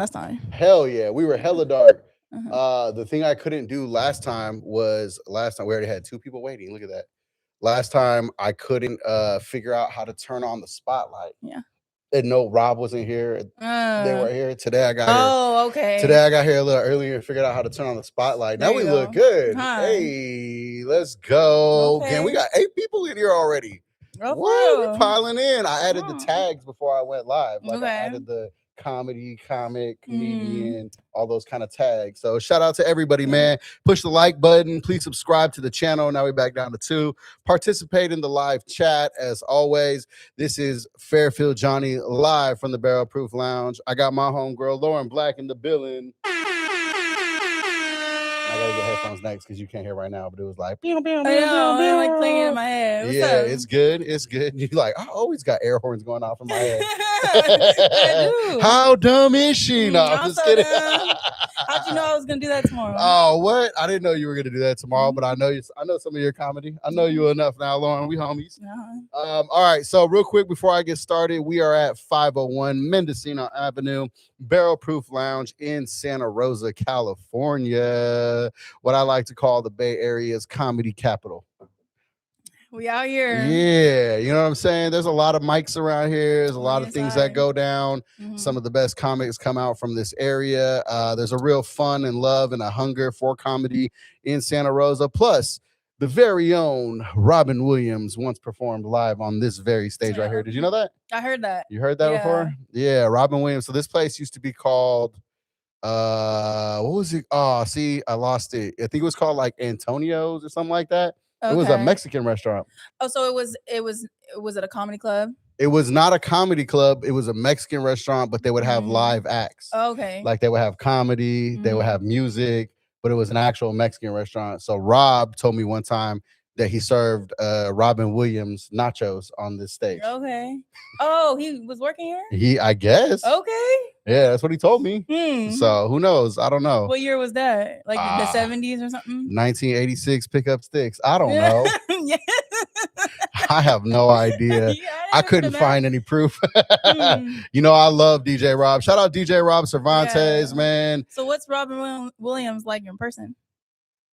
last time. Hell yeah, we were hella dark. Uh-huh. The thing I couldn't do last time we already had two people waiting. Look at that. Last time I couldn't figure out how to turn on the spotlight. Yeah. And no, Rob wasn't here. They Uh, were here. Today I got here. oh, okay. Today I got here a little earlier and figured out how to turn on the spotlight. There Now we you look go. good. Hi. Hey, let's go. Again, we Okay. got 8 people in here already. Oh, for What? We real? piling in. I added the Oh, tags before I went live. Like I okay. added the comedy, comic, Mm. comedian, all those kind of tags. So shout out to everybody, Yeah. man. Push the like button. Please subscribe to the channel. Now we're back down to 2. Participate in the live chat as always. This is Fairfield Jonny live from the Barrel Proof Lounge. I got my homegirl Lauren Black in the building. I gotta get headphones next because you can't hear right now, but it was like, pew, pew, I pew, know. pew, I'm like playing it in pew. my head. What's Yeah, up? it's good. It's good. You're like, I always got air horns going off in my head. I do. How dumb is she? No, I'm I'm just so kidding. dumb. How'd you know I was gonna do that tomorrow? Oh, what? I didn't know you were gonna do that tomorrow, but I know you. I know some of your comedy. I know you enough now, Lauren. We homies. Uh-huh. All right. So real quick before I get started, we are at 501 Mendocino Avenue, Barrel Proof Lounge in Santa Rosa, California. What I like to call the Bay Area's comedy capital. We out here. Yeah, you know what I'm saying? There's a lot of mics around here. There's a lot of things that inside. go down. Some of the best comics come out from this area. There's a real fun and love and a hunger for comedy in Santa Rosa. Plus, the very own Robin Williams once performed live on this very stage right here. Did you know that? I heard that. You heard that before? Yeah, Robin Williams. So this place used to be called what was it? Oh, see, I lost it. I think it was called like Antonio's or something like that. Okay. It was a Mexican restaurant. Oh, so was it a comedy club? It was not a comedy club. It was a Mexican restaurant, but they would have live acts. Okay. Like they would have comedy, they would have music, but it was an actual Mexican restaurant. So Rob told me one time that he served Robin Williams nachos on this stage. Okay. Oh, he was working here? I guess. Okay. Yeah, that's what he told me. So who knows? I don't know. What year was that? Like the 70s or something? 1986 Pickup Sticks. I don't know. Yeah. I have no idea. Yeah, I couldn't find any proof. You know, I love DJ Rob. Shout out DJ Rob Cervantes, man. So what's Robin Williams like in person?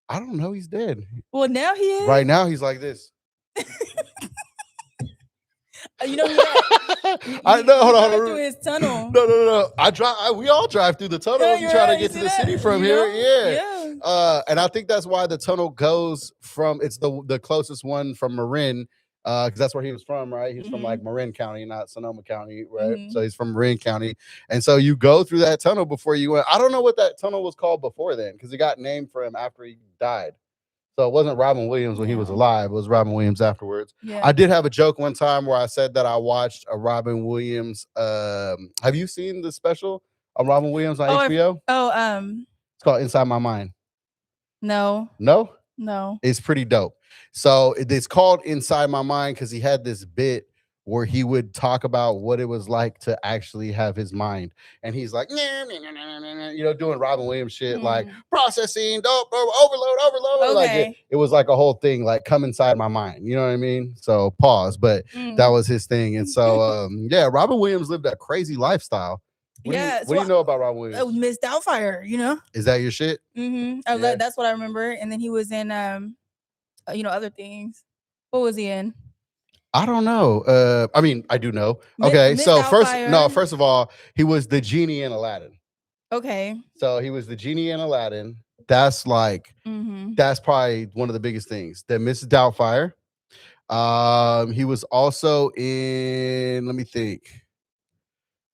I don't know. He's dead. Well, now he is. Right now, he's like this. You know, I know. Hold on. through his tunnel. No. We all drive through the tunnel if you try to get to the city from here. Yeah. And I think that's why the tunnel goes from. It's the closest one from Marin, because that's where he was from, right? He's from like Marin County, not Sonoma County, right? So he's from Marin County, and so you go through that tunnel before you went. I don't know what that tunnel was called before then, because it got named for him after he died. So it wasn't Robin Williams when he was alive. It was Robin Williams afterwards. Yeah. I did have a joke one time where I said that I watched a Robin Williams. Have you seen the special on Robin Williams on HBO? It's called Inside My Mind. No. It's pretty dope. So it's called Inside My Mind because he had this bit where he would talk about what it was like to actually have his mind. And he's like, you know, doing Robin Williams shit, like processing, dope, overload. Okay. Like it was like a whole thing, like come inside my mind. You know what I mean? So pause, but that was his thing. And so, yeah, Robin Williams lived a crazy lifestyle. What do you know about Robin Williams? Miss Doubtfire, you know? Is that your shit? That's what I remember. And then he was in, other things. What was he in? I don't know. I mean, I do know. Okay, so first of all, he was the genie in Aladdin. Okay. So he was the genie in Aladdin. That's like, that's probably one of the biggest things. Then Mrs. Doubtfire. He was also in, let me think.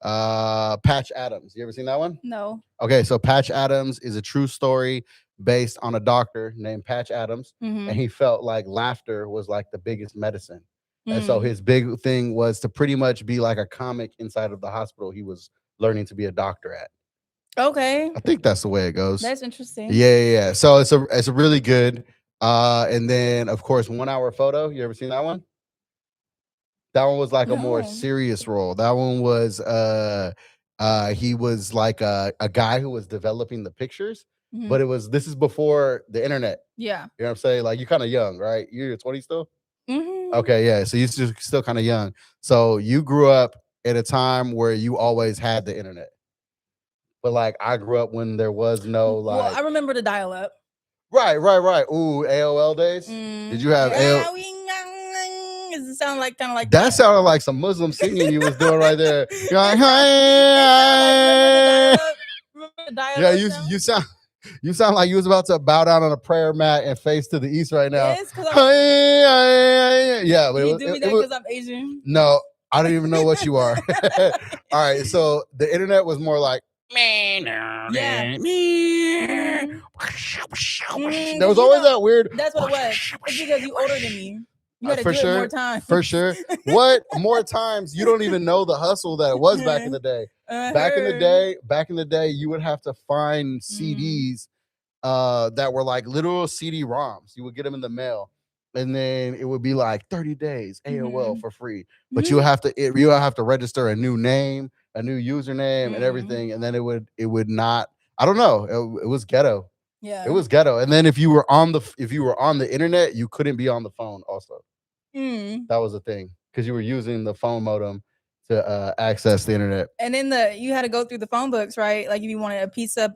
Patch Adams. You ever seen that one? No. Okay, so Patch Adams is a true story based on a doctor named Patch Adams, and he felt like laughter was like the biggest medicine. And so his big thing was to pretty much be like a comic inside of the hospital he was learning to be a doctor at. Okay. I think that's the way it goes. That's interesting. Yeah. So it's a really good. And then of course 1 Hour Photo. You ever seen that one? That one was like a more serious role. That one was he was like a guy who was developing the pictures, but this is before the internet. Yeah. You know what I'm saying? Like you're kind of young, right? You're 20 still? Okay, yeah. So you're still kind of young. So you grew up at a time where you always had the internet. but like I grew up when there was no like. Well, I remember the dial-up. Right. Ooh, AOL days. Did you have AOL? Does it sound like kind of like that? Sounded like some Muslim singing you was doing right there. You're like, yeah, you sound like you was about to bow down on a prayer mat and face to the east right now. Yeah, but you do me that because I'm Asian? No, I don't even know what you are. All right, so the internet was more like. Yeah. There was always that weird. That's what it was. It's because you older than me. You had to do it more times. For sure. What more times? You don't even know the hustle that it was back in the day. Back in the day, you would have to find CDs that were like literal CD-ROMs. You would get them in the mail. And then it would be like 30 days AOL for free. But you would have to register a new name, a new username, and everything. And then it would not. I don't know. It was ghetto. Yeah, it was ghetto. And then if you were on the internet, you couldn't be on the phone. Also, that was a thing because you were using the phone modem to access the internet. And then you had to go through the phone books, right? Like if you wanted a pizza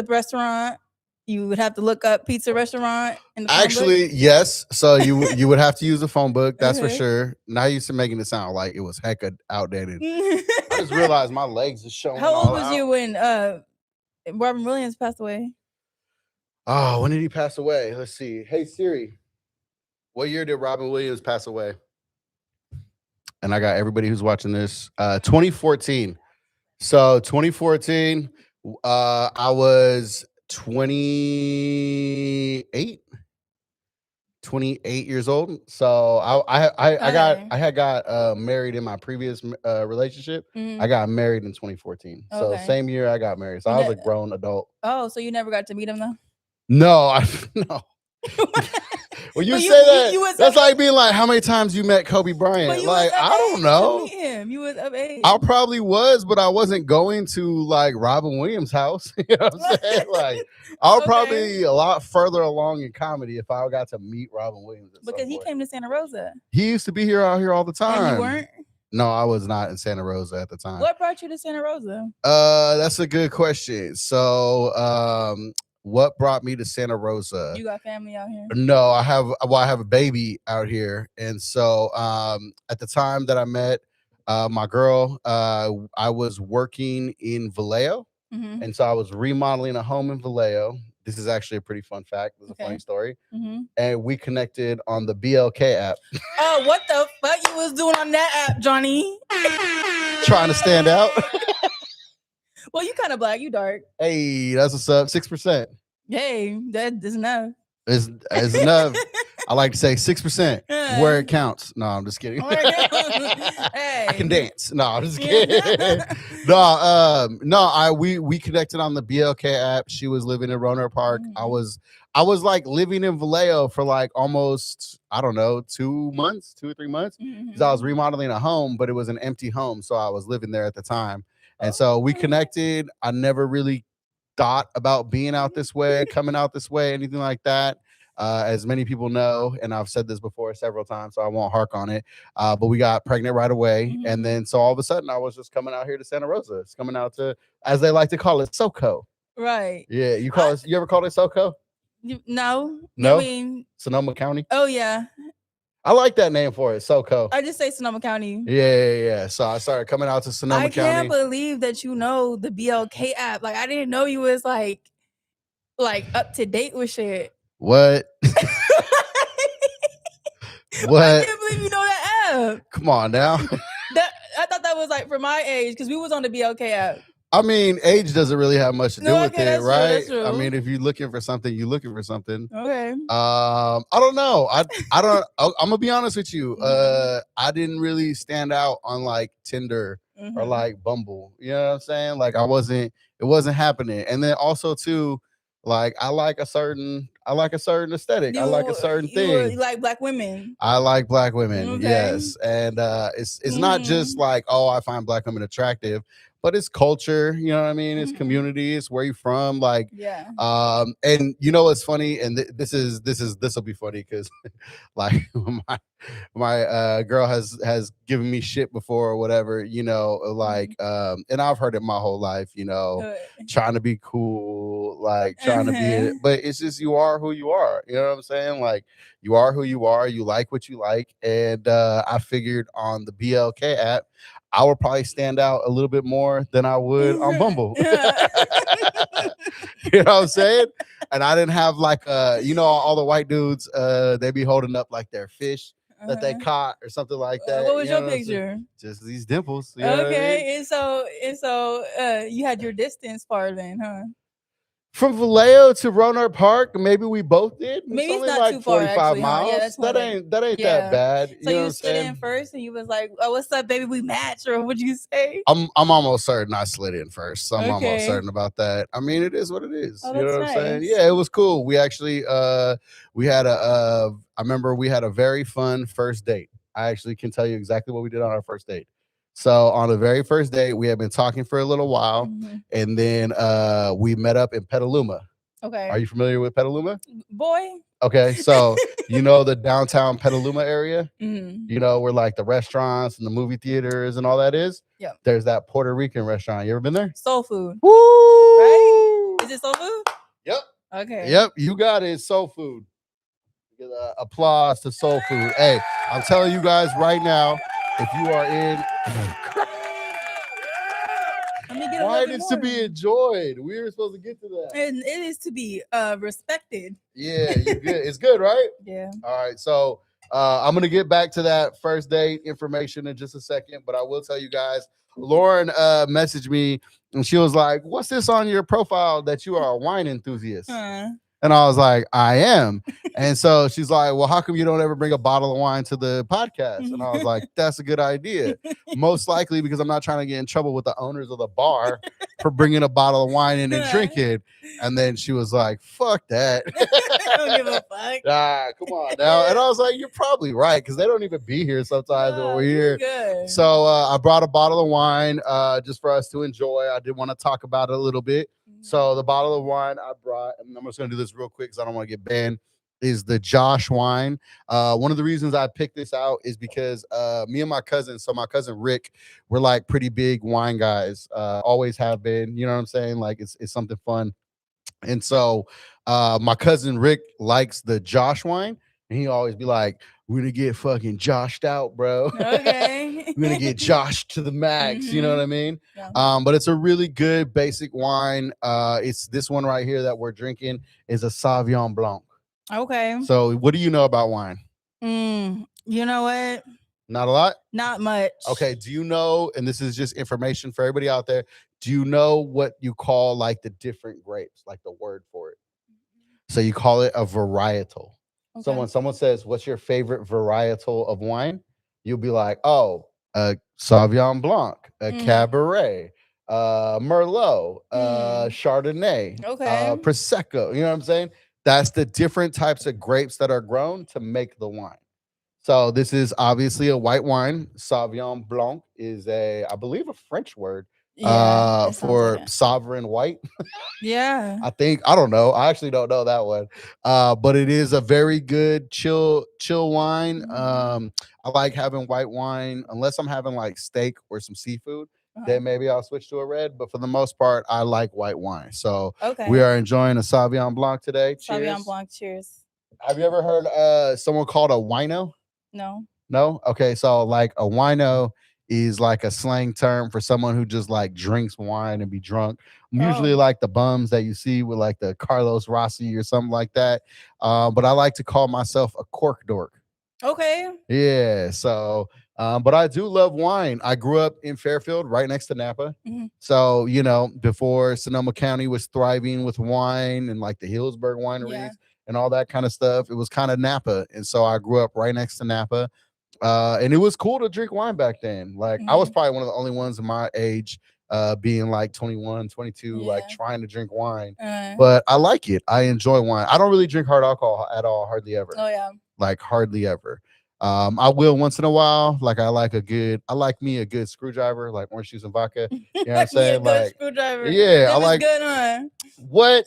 restaurant, you would have to look up pizza restaurant in the phone book? Yes. So you would have to use the phone book. That's for sure. Now you're making it sound like it was hecka outdated. I just realized my legs are showing. How old was you when Robin Williams passed away? Oh, when did he pass away? Let's see. Hey Siri, what year did Robin Williams pass away? And I got everybody who's watching this. 2014. So 2014, I was 28 years old. So I had got married in my previous relationship. I got married in 2014. So same year I got married. So I was a grown adult. Oh, so you never got to meet him though? No. When you say that, that's like being like, how many times you met Kobe Bryant? Like, I don't know. You was of age. I probably was, but I wasn't going to like Robin Williams' house. You know what I'm saying? Like, I was probably a lot further along in comedy if I got to meet Robin Williams. Because he came to Santa Rosa. He used to be out here all the time. And you weren't? No, I was not in Santa Rosa at the time. What brought you to Santa Rosa? That's a good question. So, what brought me to Santa Rosa? You got family out here? No, I have a baby out here. And so at the time that I met my girl, I was working in Vallejo. And so I was remodeling a home in Vallejo. This is actually a pretty fun fact. This is a funny story. And we connected on the BLK app. Oh, what the fuck you was doing on that app, Johnny? Trying to stand out. Well, you kind of black, you dark. Hey, that's what's up. 6%. Hey, that is enough. It's enough. I like to say 6% where it counts. No, I'm just kidding. Hey. I can dance. No, I'm just kidding. We connected on the BLK app. She was living in Roanoke Park. I was like living in Vallejo for like almost, I don't know, 2 or 3 months. Because I was remodeling a home, but it was an empty home. So I was living there at the time. And so we connected. I never really thought about being out this way, coming out this way, anything like that. As many people know, and I've said this before several times, so I won't hark on it. But we got pregnant right away. And then so all of a sudden I was just coming out here to Santa Rosa. It's coming out to, as they like to call it, SoCo. Right. Yeah. You ever called it SoCo? No. No? I mean, Sonoma County? Oh, yeah. I like that name for it, SoCo. I just say Sonoma County. Yeah. So I started coming out to Sonoma County. I can't believe that you know the BLK app. Like, I didn't know you was like up to date with shit. What? What? I can't believe you know that app. Come on now. I thought that was like for my age because we was on the BLK app. I mean, age doesn't really have much to do with it, right? That's true. I mean, if you're looking for something, you're looking for something. Okay. I don't know. I'm gonna be honest with you. I didn't really stand out on like Tinder or like Bumble. You know what I'm saying? Like it wasn't happening. And then also too, like I like a certain I like a certain aesthetic. I like a certain thing. You like black women. I like black women. Okay. Yes. And it's not just like, oh, I find black women attractive, but it's culture, you know what I mean? It's community, it's where you from. Like, yeah. And you know what's funny? And this will be funny because like my girl has given me shit before or whatever, you know, like and I've heard it my whole life, you know, trying to be cool, like trying to be it, but it's just you are who you are, you know what I'm saying? Like you are who you are, you like what you like. And I figured on the BLK app I would probably stand out a little bit more than I would on Bumble. You know what I'm saying? And I didn't have like you know, all the white dudes they be holding up like their fish that they caught or something like that. What was your picture? Just these dimples. You know what I mean? And so you had your distance part then, huh? From Vallejo to Roanoke Park, maybe we both did. Maybe only it's not like too far, 45 actually, miles. Huh? Yeah, that ain't that bad. So you slid in first, and you was like, "Oh, what's up, baby? We match," or what'd you say? I'm almost certain I slid in first. So I'm almost certain about that. I mean, it is what it is. Oh, you know what nice. I'm saying? Yeah, it was cool. We actually we had I remember we had a very fun first date. I actually can tell you exactly what we did on our first date. So on the very first date, we had been talking for a little while, and then we met up in Petaluma. Okay. Are you familiar with Petaluma? Boy. Okay, so you know the downtown Petaluma area? You know where like the restaurants and the movie theaters and all that is? Yep. There's that Puerto Rican restaurant. You ever been there? Soul food. Woo! Right? Is it soul food? Yep. Okay. Yep, you got it. Soul food. Give applause to soul food. Hey, I'm telling you guys right now, if you are in wine is to be enjoyed. We were supposed to get to that. And it is to be respected. Yeah, you good. It's good, right? Yeah. All right. So I'm gonna get back to that first date information in just a second, but I will tell you guys, Lauren messaged me and she was like, "What's this on your profile that you are a wine enthusiast?" And I was like, "I am." And so she's like, "Well, how come you don't ever bring a bottle of wine to the podcast?" And I was like, "That's a good idea. Most likely because I'm not trying to get in trouble with the owners of the bar for bringing a bottle of wine in and drinking." And then she was like, "Fuck that." Don't give a fuck. Come on now. And I was like, "You're probably right because they don't even be here sometimes when we're here." Good. So I brought a bottle of wine just for us to enjoy. I did want to talk about it a little bit. So the bottle of wine I brought, and I'm just going to do this real quick because I don't want to get banned, is the Josh wine. One of the reasons I picked this out is because me and my cousin, so my cousin Rick, we're like pretty big wine guys, always have been, you know what I'm saying? Like it's something fun. And so my cousin Rick likes the Josh wine, and he always be like, "We're gonna get fucking joshed out, bro." Okay. We're gonna get joshed to the max. You know what I mean? Yeah. But it's a really good basic wine. It's this one right here that we're drinking is a Sauvignon Blanc. Okay. So what do you know about wine? You know what? Not a lot? Not much. Okay. Do you know, and this is just information for everybody out there, do you know what you call like the different grapes, like the word for it? So you call it a varietal. Okay. So when someone says, "What's your favorite varietal of wine?" You'll be like, "Oh, a Sauvignon Blanc, a Cabernet, Merlot, Chardonnay, Prosecco." You know what I'm saying? That's the different types of grapes that are grown to make the wine. So this is obviously a white wine. Sauvignon Blanc is I believe, a French word for sovereign white. Yeah. I don't know. I actually don't know that one. But it is a very good chill wine. I like having white wine unless I'm having like steak or some seafood. Then maybe I'll switch to a red. But for the most part, I like white wine. So we are enjoying a Sauvignon Blanc today. Cheers. Sauvignon Blanc, cheers. Have you ever heard someone called a wino? No. No? Okay. So like a wino is like a slang term for someone who just like drinks wine and be drunk. Usually like the bums that you see with like the Carlos Rossi or something like that. But I like to call myself a cork dork. Okay. Yeah. So, but I do love wine. I grew up in Fairfield, right next to Napa. So, you know, before Sonoma County was thriving with wine and like the Hillsburg wineries and all that kind of stuff, it was kind of Napa. And so I grew up right next to Napa. And it was cool to drink wine back then. Like I was probably one of the only ones in my age being like 21, 22, like trying to drink wine. But I like it. I enjoy wine. I don't really drink hard alcohol at all, hardly ever. Oh yeah. Like hardly ever. I will once in a while. Like I like me a good screwdriver, like orange juice and vodka. You know what I'm saying? Like screwdriver. Yeah, I like good, huh? What?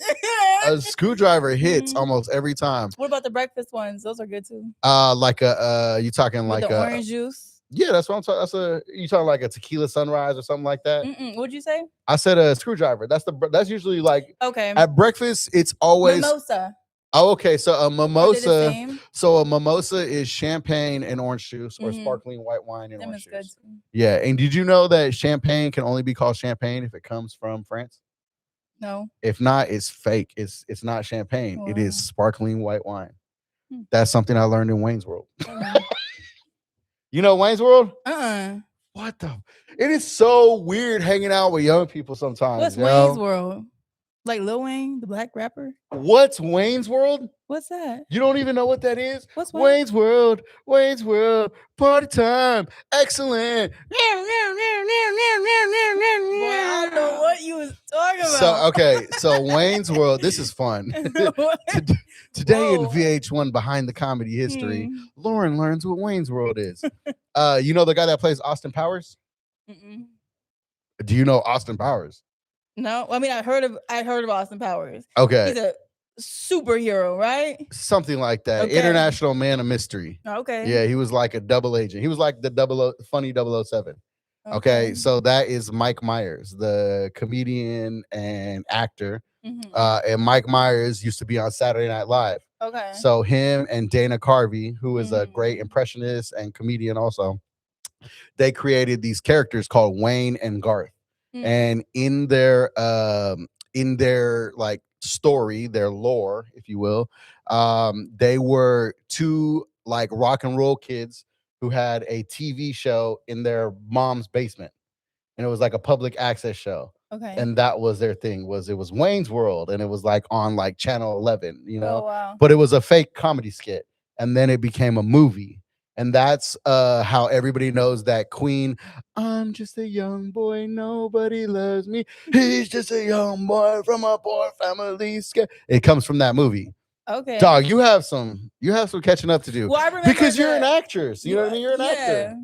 A screwdriver hits almost every time. What about the breakfast ones? Those are good too. Like you talking with like the orange juice? Yeah, that's what I'm talking. You talking like a tequila sunrise or something like that? What'd you say? I said a screwdriver. That's usually like okay. At breakfast, it's always mimosa. Oh, okay. So a mimosa. So a mimosa is champagne and orange juice, or sparkling white wine and orange juice. Yeah. And did you know that champagne can only be called champagne if it comes from France? No. If not, it's fake. It's not champagne. It is sparkling white wine. That's something I learned in Wayne's World. You know Wayne's World? What the? It is so weird hanging out with young people sometimes. What's Wayne's World? Like Lil Wayne, the black rapper? What's Wayne's World? What's that? You don't even know what that is? What's Wayne's World? Wayne's World. Party time. Excellent. Boy, I don't know what you was talking about. So Wayne's World. This is fun. Today in VH1 Behind the Comedy History, Lauren learns what Wayne's World is. You know the guy that plays Austin Powers? Do you know Austin Powers? No, I mean I heard of Austin Powers. Okay, he's a superhero, right? Something like that. Okay. International Man of Mystery. Okay. Yeah, he was like a double agent. He was like the funny 007. Okay, so that is Mike Myers, the comedian and actor. And Mike Myers used to be on Saturday Night Live. Okay. So him and Dana Carvey, who is a great impressionist and comedian also, they created these characters called Wayne and Garth. And in their like story, their lore, if you will, they were two like rock and roll kids who had a TV show in their mom's basement, and it was like a public access show. Okay. And that was their thing. It was Wayne's World, and it was like on like Channel 11, you know. Oh, wow. But it was a fake comedy skit, and then it became a movie. And that's how everybody knows that Queen, I'm just a young boy, nobody loves me. He's just a young boy from a poor family. It comes from that movie. Okay. Dog, you have some catching up to do. Well, I remember because you're an actress. You know what I mean? You're an actor.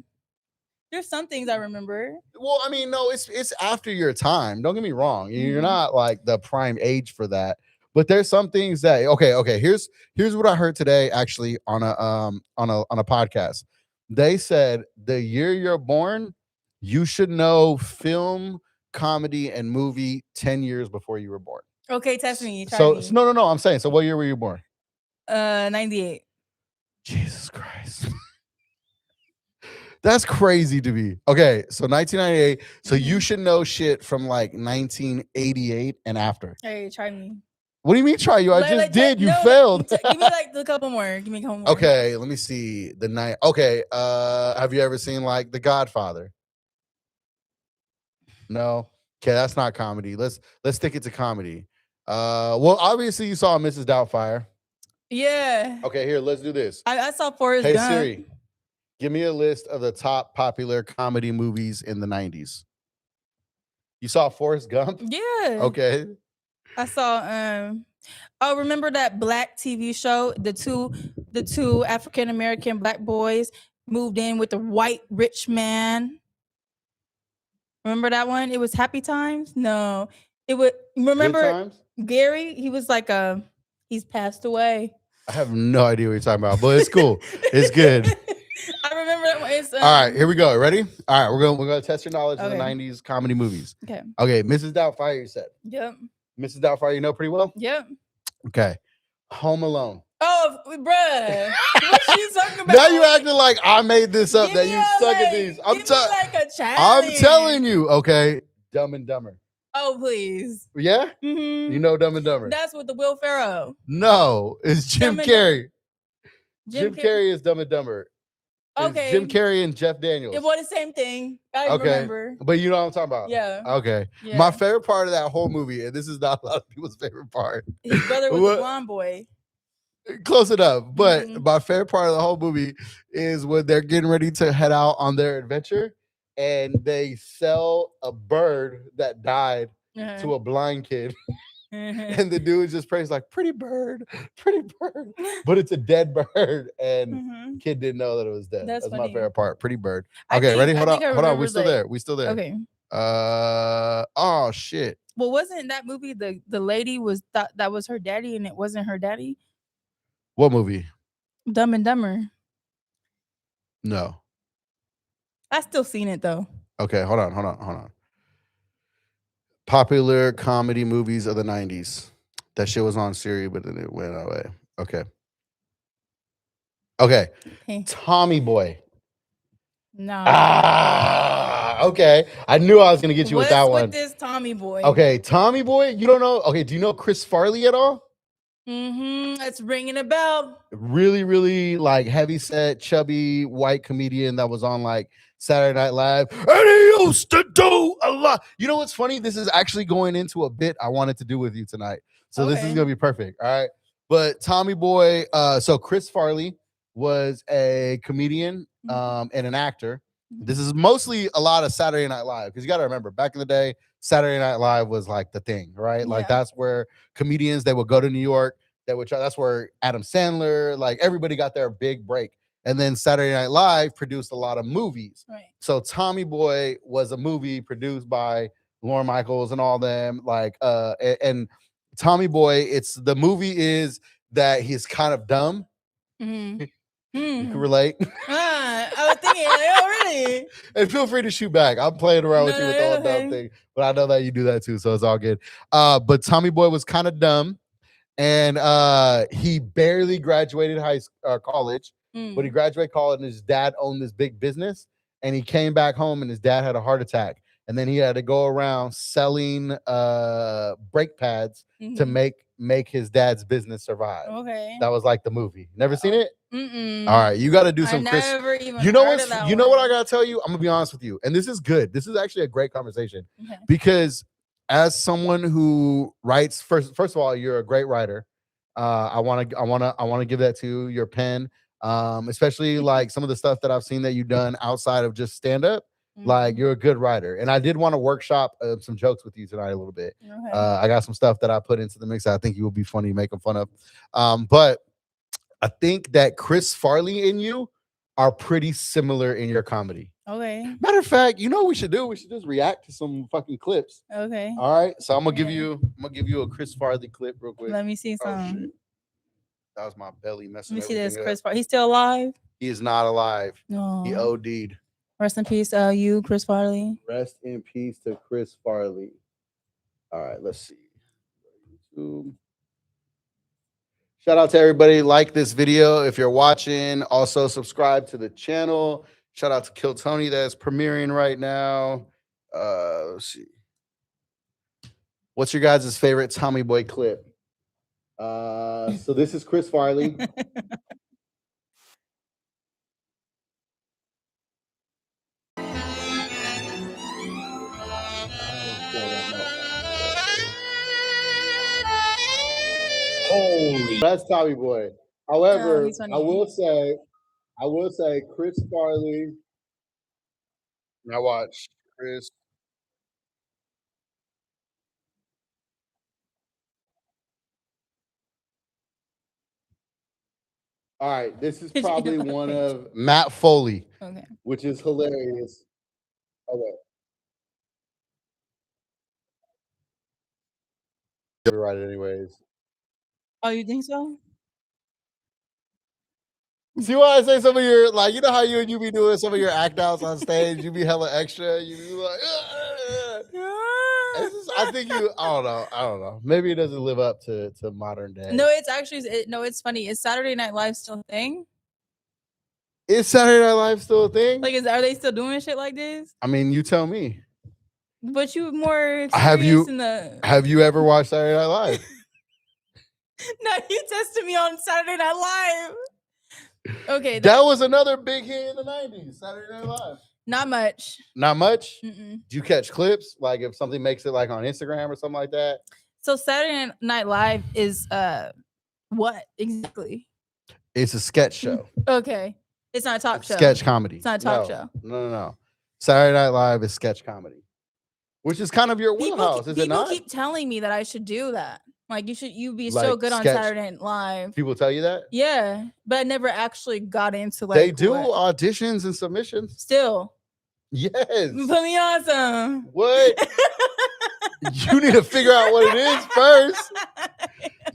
There's some things I remember. Well, I mean, no, it's after your time. Don't get me wrong. You're not like the prime age for that. But there's some things that okay. Here's what I heard today actually on a podcast. They said the year you're born, you should know film, comedy, and movie 10 years before you were born. Okay, test me. No. I'm saying. So what year were you born? 98. Jesus Christ. That's crazy to me. Okay, so 1998. So you should know shit from like 1988 and after. Hey, try me. What do you mean try you? I just did. You failed. Give me like a couple more. Give me a couple more. Okay, let me see. Okay, have you ever seen like The Godfather? No. Okay, that's not comedy. Let's stick it to comedy. Well, obviously you saw Mrs. Doubtfire. Yeah. Okay, here, let's do this. I saw Forrest Gump. Hey Siri, give me a list of the top popular comedy movies in the 90s. You saw Forrest Gump? Yeah. Okay. I saw remember that black TV show? The two African American black boys moved in with the white rich man. Remember that one? It was Happy Times? No. It would remember Gary? He was like he's passed away. I have no idea what you're talking about, but it's cool. It's good. I remember that one. All right, here we go. Ready? All right, we're gonna test your knowledge in the 90s comedy movies. Okay. Okay, Mrs. Doubtfire, you said. Yep. Mrs. Doubtfire, you know pretty well? Yep. Okay. Home Alone. Oh, bruh. What you talking about? Now you acting like I made this up, that you suck at these. I'm telling you, okay. Dumb and Dumber. Oh, please. Yeah? Mm-hmm. You know Dumb and Dumber. That's with the Will Ferrell. No, it's Jim Carrey. Jim Carrey is Dumb and Dumber. Okay. It's Jim Carrey and Jeff Daniels. It was the same thing. I remember. But you know what I'm talking about. Yeah. Okay. Yeah. My favorite part of that whole movie, and this is not a lot of people's favorite part. His brother was a blonde boy. Close enough. But my favorite part of the whole movie is when they're getting ready to head out on their adventure. and they sell a bird that died to a blind kid. And the dude just prays like, pretty bird, but it's a dead bird, and kid didn't know that it was dead. That's my favorite part. Pretty bird. Okay, ready? Hold on. We still there. Okay. Oh shit. Well, wasn't that movie the lady was thought that was her daddy and it wasn't her daddy? What movie? Dumb and Dumber. No. I still seen it though. Okay, hold on. Popular comedy movies of the 90s. That shit was on Siri, but then it went away. Okay. Tommy Boy. No. Okay. I knew I was gonna get you with that one. What's with this Tommy Boy? Okay, Tommy Boy. You don't know? Okay, do you know Chris Farley at all? It's ringing a bell. Really, really like heavy set, chubby white comedian that was on like Saturday Night Live. And he used to do a lot. You know what's funny? This is actually going into a bit I wanted to do with you tonight. So this is gonna be perfect. All right. But Tommy Boy, so Chris Farley was a comedian and an actor. This is mostly a lot of Saturday Night Live, because you got to remember, back in the day, Saturday Night Live was like the thing, right? Like that's where comedians, they would go to New York, they would try. That's where Adam Sandler, like everybody got their big break. And then Saturday Night Live produced a lot of movies. Right. So Tommy Boy was a movie produced by Lorne Michaels and all them. Like, and Tommy Boy, the movie is that he's kind of dumb. You can relate. I was thinking, like, oh, really? And feel free to shoot back. I'm playing around with you with all the dumb thing, but I know that you do that too, so it's all good. But Tommy Boy was kind of dumb, and he barely graduated college. But he graduated college, and his dad owned this big business, and he came back home, and his dad had a heart attack, and then he had to go around selling brake pads to make his dad's business survive. Okay, that was like the movie. Never seen it? Mm-mm. All right, you got to do some Chris. You know what? You know what I gotta tell you? I'm gonna be honest with you, and this is good. This is actually a great conversation because as someone who writes, first of all, you're a great writer. I want to give that to your pen, especially like some of the stuff that I've seen that you've done outside of just stand up. Like you're a good writer, and I did want to workshop some jokes with you tonight a little bit. I got some stuff that I put into the mix that I think you will be funny making fun of. But I think that Chris Farley and you are pretty similar in your comedy. Okay. Matter of fact, you know what we should do? We should just react to some fucking clips. Okay. All right. So I'm gonna give you a Chris Farley clip real quick. Let me see some. That was my belly messing. Let me see this. Chris Farley. He's still alive? He is not alive. No. He OD'd. Rest in peace, you, Chris Farley. Rest in peace to Chris Farley. All right, let's see. YouTube. Shout out to everybody. Like this video if you're watching. Also subscribe to the channel. Shout out to Kill Tony that's premiering right now. Let's see. What's your guys' favorite Tommy Boy clip? So this is Chris Farley. Holy, that's Tommy Boy. However, I will say Chris Farley. Now watch Chris. All right, this is probably one of Matt Foley, which is hilarious. Okay. Right, anyways. Oh, you think so? See why I say some of your, like, you know how you be doing some of your act outs on stage, you be hella extra, you be like, I think I don't know. Maybe it doesn't live up to modern day. No, it's actually, it's funny. Is Saturday Night Live still a thing? Is Saturday Night Live still a thing? Like, are they still doing shit like this? I mean, you tell me. But you more have you ever watched Saturday Night Live? No, you tested me on Saturday Night Live. Okay. That was another big hit in the 90s, Saturday Night Live. Not much. Not much? Mm-mm. Do you catch clips? Like if something makes it like on Instagram or something like that? So Saturday Night Live is what exactly? It's a sketch show. Okay. It's not a talk show. Sketch comedy. It's not a talk show. No. Saturday Night Live is sketch comedy, which is kind of your wheelhouse, is it not? People keep telling me that I should do that. Like you'd be Like so good on sketch. Saturday Night Live. People tell you that? Yeah, but I never actually got into like. They do auditions and submissions. Still. Yes. Put me on some. What? You need to figure out what it is first.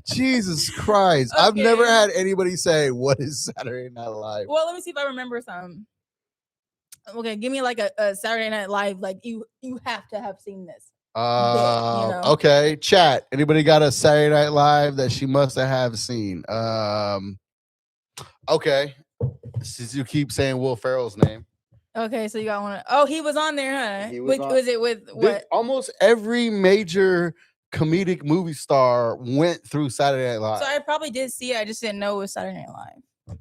Jesus Christ. Okay. I've never had anybody say, what is Saturday Night Live? Well, let me see if I remember some. Okay, give me like a Saturday Night Live. Like you have to have seen this. Okay, chat. Anybody got a Saturday Night Live that she must have seen? Okay. Since you keep saying Will Ferrell's name. Okay, so you got one. Oh, he was on there, huh? Was it with what? Almost every major comedic movie star went through Saturday Night Live. So I probably did see it. I just didn't know it was Saturday Night Live.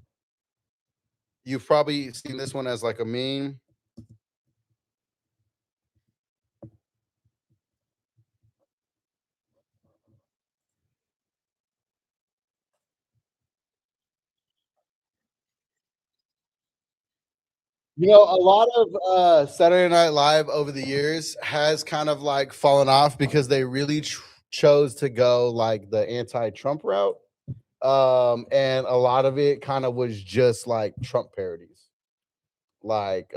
You've probably seen this one as like a meme. You know, a lot of Saturday Night Live over the years has kind of like fallen off because they really chose to go like the anti-Trump route. And a lot of it kind of was just like Trump parodies. Like,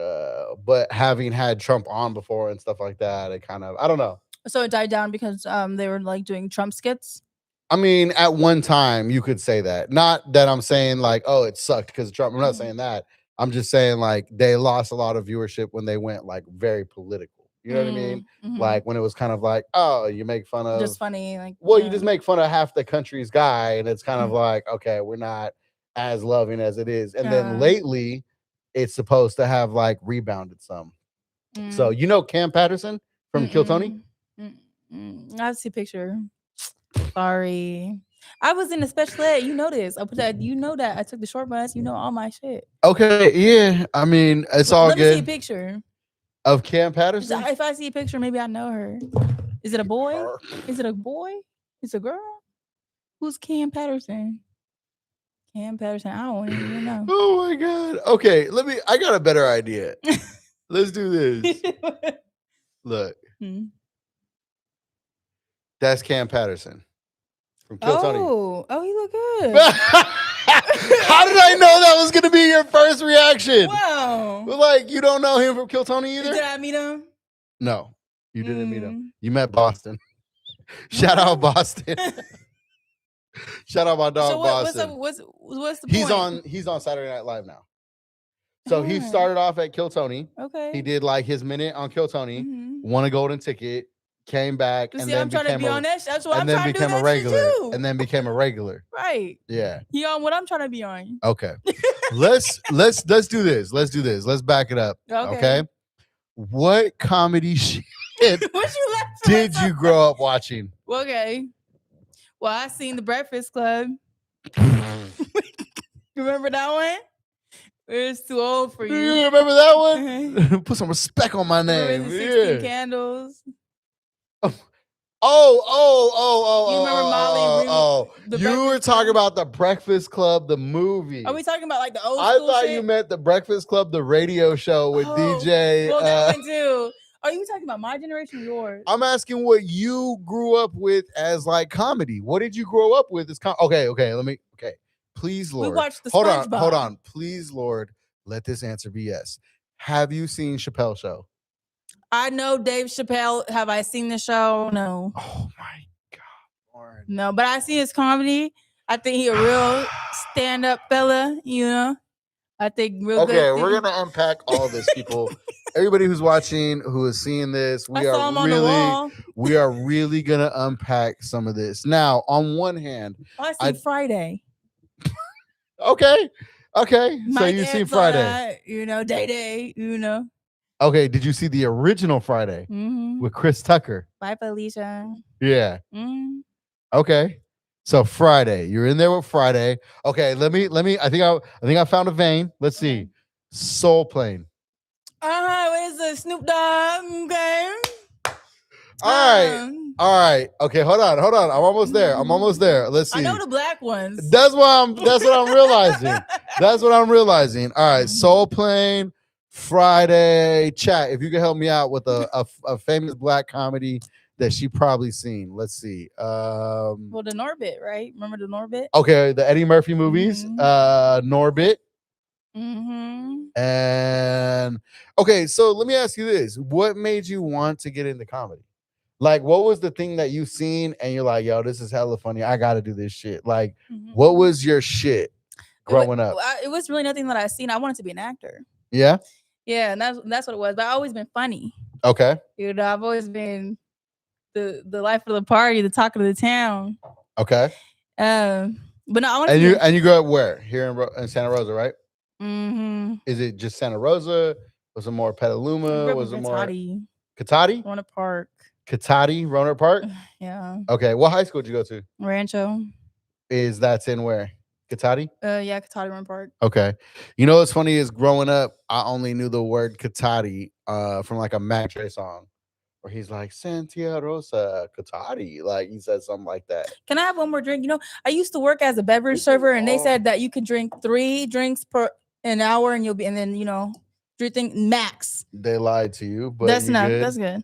but having had Trump on before and stuff like that, it kind of, I don't know. So it died down because they were like doing Trump skits? I mean, at one time you could say that. Not that I'm saying like, oh, it sucked because of Trump. I'm not saying that. I'm just saying like they lost a lot of viewership when they went like very political. You know what I mean? Like when it was kind of like, oh, you make fun of just funny, like you just make fun of half the country's guy, and it's kind of like, okay, we're not as loving as it is. And then lately, it's supposed to have like rebounded some. So you know Cam Patterson from Kill Tony? I see a picture. Sorry. I was in a special ed. You know this. I put that. You know that I took the short bus. You know all my shit. Okay, yeah. I mean, it's all good. Let me see a picture of Cam Patterson. If I see a picture, maybe I know her. Is it a boy? Is it a boy? Is it a girl? Who's Cam Patterson? Cam Patterson. I don't even know. Oh my god. Okay, I got a better idea. Let's do this. Look. That's Cam Patterson. From Kill Tony. Oh, he look good. How did I know that was going to be your first reaction? Wow. Like, you don't know him from Kill Tony either? Did I meet him? No, you didn't meet him. You met Boston. Shout out Boston. Shout out my dog Boston. What's the point? He's on Saturday Night Live now. So he started off at Kill Tony. Okay. He did like his minute on Kill Tony, won a golden ticket. Came back and then became a regular. And then became a regular. Right. Yeah. He on what I'm trying to be on. Okay. Let's do this. Let's back it up. Okay. What comedy shit did you grow up watching? Okay. Well, I seen The Breakfast Club. Remember that one? It's too old for you. You remember that one? Put some respect on my name. Remember the 16 Candles? You remember Molly? You were talking about The Breakfast Club, the movie. Are we talking about like the old I school thought shit? You meant The Breakfast Club, the radio show with DJ. Well, that one too. Are you talking about my generation or yours? I'm asking what you grew up with as like comedy. What did you grow up with as Okay. Please, Lord. We watched the Hold SpongeBob. on. Please, Lord, let this answer be yes. Have you seen Chappelle Show? I know Dave Chappelle. Have I seen the show? No. Oh my God, Lord. No, but I see his comedy. I think he a real stand-up fella, you know. I think real good. Okay, we're gonna unpack all this, people. Everybody who's watching, who is seeing this, we are really gonna unpack some of this. Now, on one hand, I see Friday. Okay. So you see Friday, you know, Day, you know. Okay, did you see the original Friday with Chris Tucker? Bye, Felicia. Yeah. Okay. So Friday, you're in there with Friday. Okay, let me. I think I found a vein. Let's see. Soul Plane. Where's the Snoop Dogg? Okay. All right. Okay, hold on. I'm almost there. Let's see. I know the black ones. That's what I'm realizing. All right, Soul Plane, Friday. Chat, if you can help me out with a famous black comedy that she probably seen. Let's see. Well, the Norbit, right? Remember the Norbit? Okay, the Eddie Murphy movies. Norbit. And okay, so let me ask you this: what made you want to get into comedy? Like, what was the thing that you seen and you're like, yo, this is hella funny. I got to do this shit. Like, what was your shit growing up? It was really nothing that I seen. I wanted to be an actor. Yeah. Yeah, and that's what it was. But I've always been funny. Okay. You know, I've always been the life of the party, the talk of the town. Okay. But no, I want to. And you grew up where? Here in Santa Rosa, right? Mm-hmm. Is it just Santa Rosa? Was it more Petaluma? Was it more Cotati? Roanoke Park. Cotati, Roanoke Park? Yeah. Okay. What high school did you go to? Rancho. That's in where? Cotati? Yeah, Cotati, Roanoke Park. Okay. You know what's funny is growing up, I only knew the word Cotati from like a Mac Dre song. Where he's like, Santa Rosa, Cotati. Like, he said something like that. Can I have one more drink? You know, I used to work as a beverage server, and they said that you could drink 3 drinks per an hour, and then, you know, 3 things max. They lied to you, but that's enough. Good? That's good.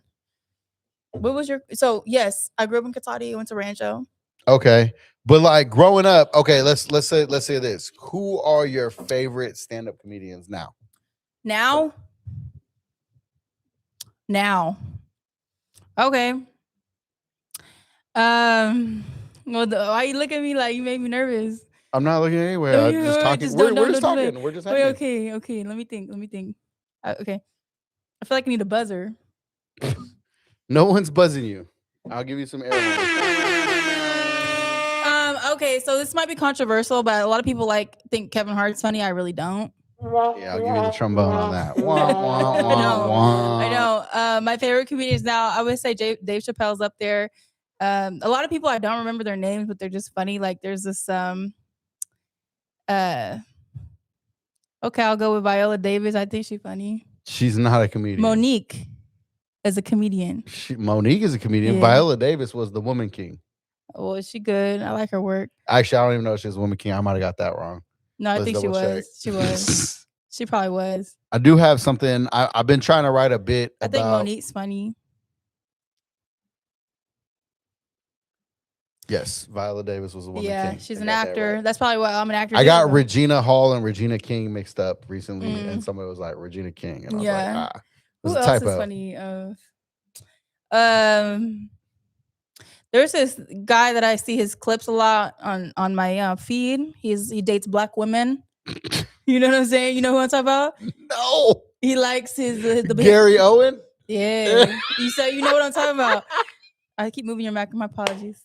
What was your... So, yes, I grew up in Cotati. I went to Rancho. Okay. But like growing up, okay, let's say this. Who are your favorite stand-up comedians now? Now. Okay. Well, why you look at me like you made me nervous? I'm not looking anywhere. I'm just talking. We're just talking. We're just okay. Let me think. Okay. I feel like I need a buzzer. No one's buzzing you. I'll give you some air. Okay, so this might be controversial, but a lot of people think Kevin Hart's funny. I really don't. Yeah, I'll give you the trombone on that. I know. My favorite comedians now, I would say Dave Chappelle's up there. A lot of people I don't remember their names, but they're just funny. Like there's this okay, I'll go with Viola Davis. I think she's funny. She's not a comedian. Monique is a comedian. Monique is a comedian. Yeah. Viola Davis was the Woman King. Well, is she good? I like her work. Actually, I don't even know if she's Woman King. I might have got that wrong. No, I think she was. She was. She probably was. I do have something. I've been trying to write a bit. I think Monique's funny. Yes, Viola Davis was a Woman King. Yeah, she's an actor. Right. That's probably why I'm an actor. I got Regina Hall and Regina King mixed up recently, and somebody was like Regina King, and I was like, who else is funny? There's this guy that I see his clips a lot on my feed. He dates black women. You know what I'm saying? You know who I'm talking about? No. He likes the Gary Owen. Yeah. You know what I'm talking about. I keep moving your mic. My apologies.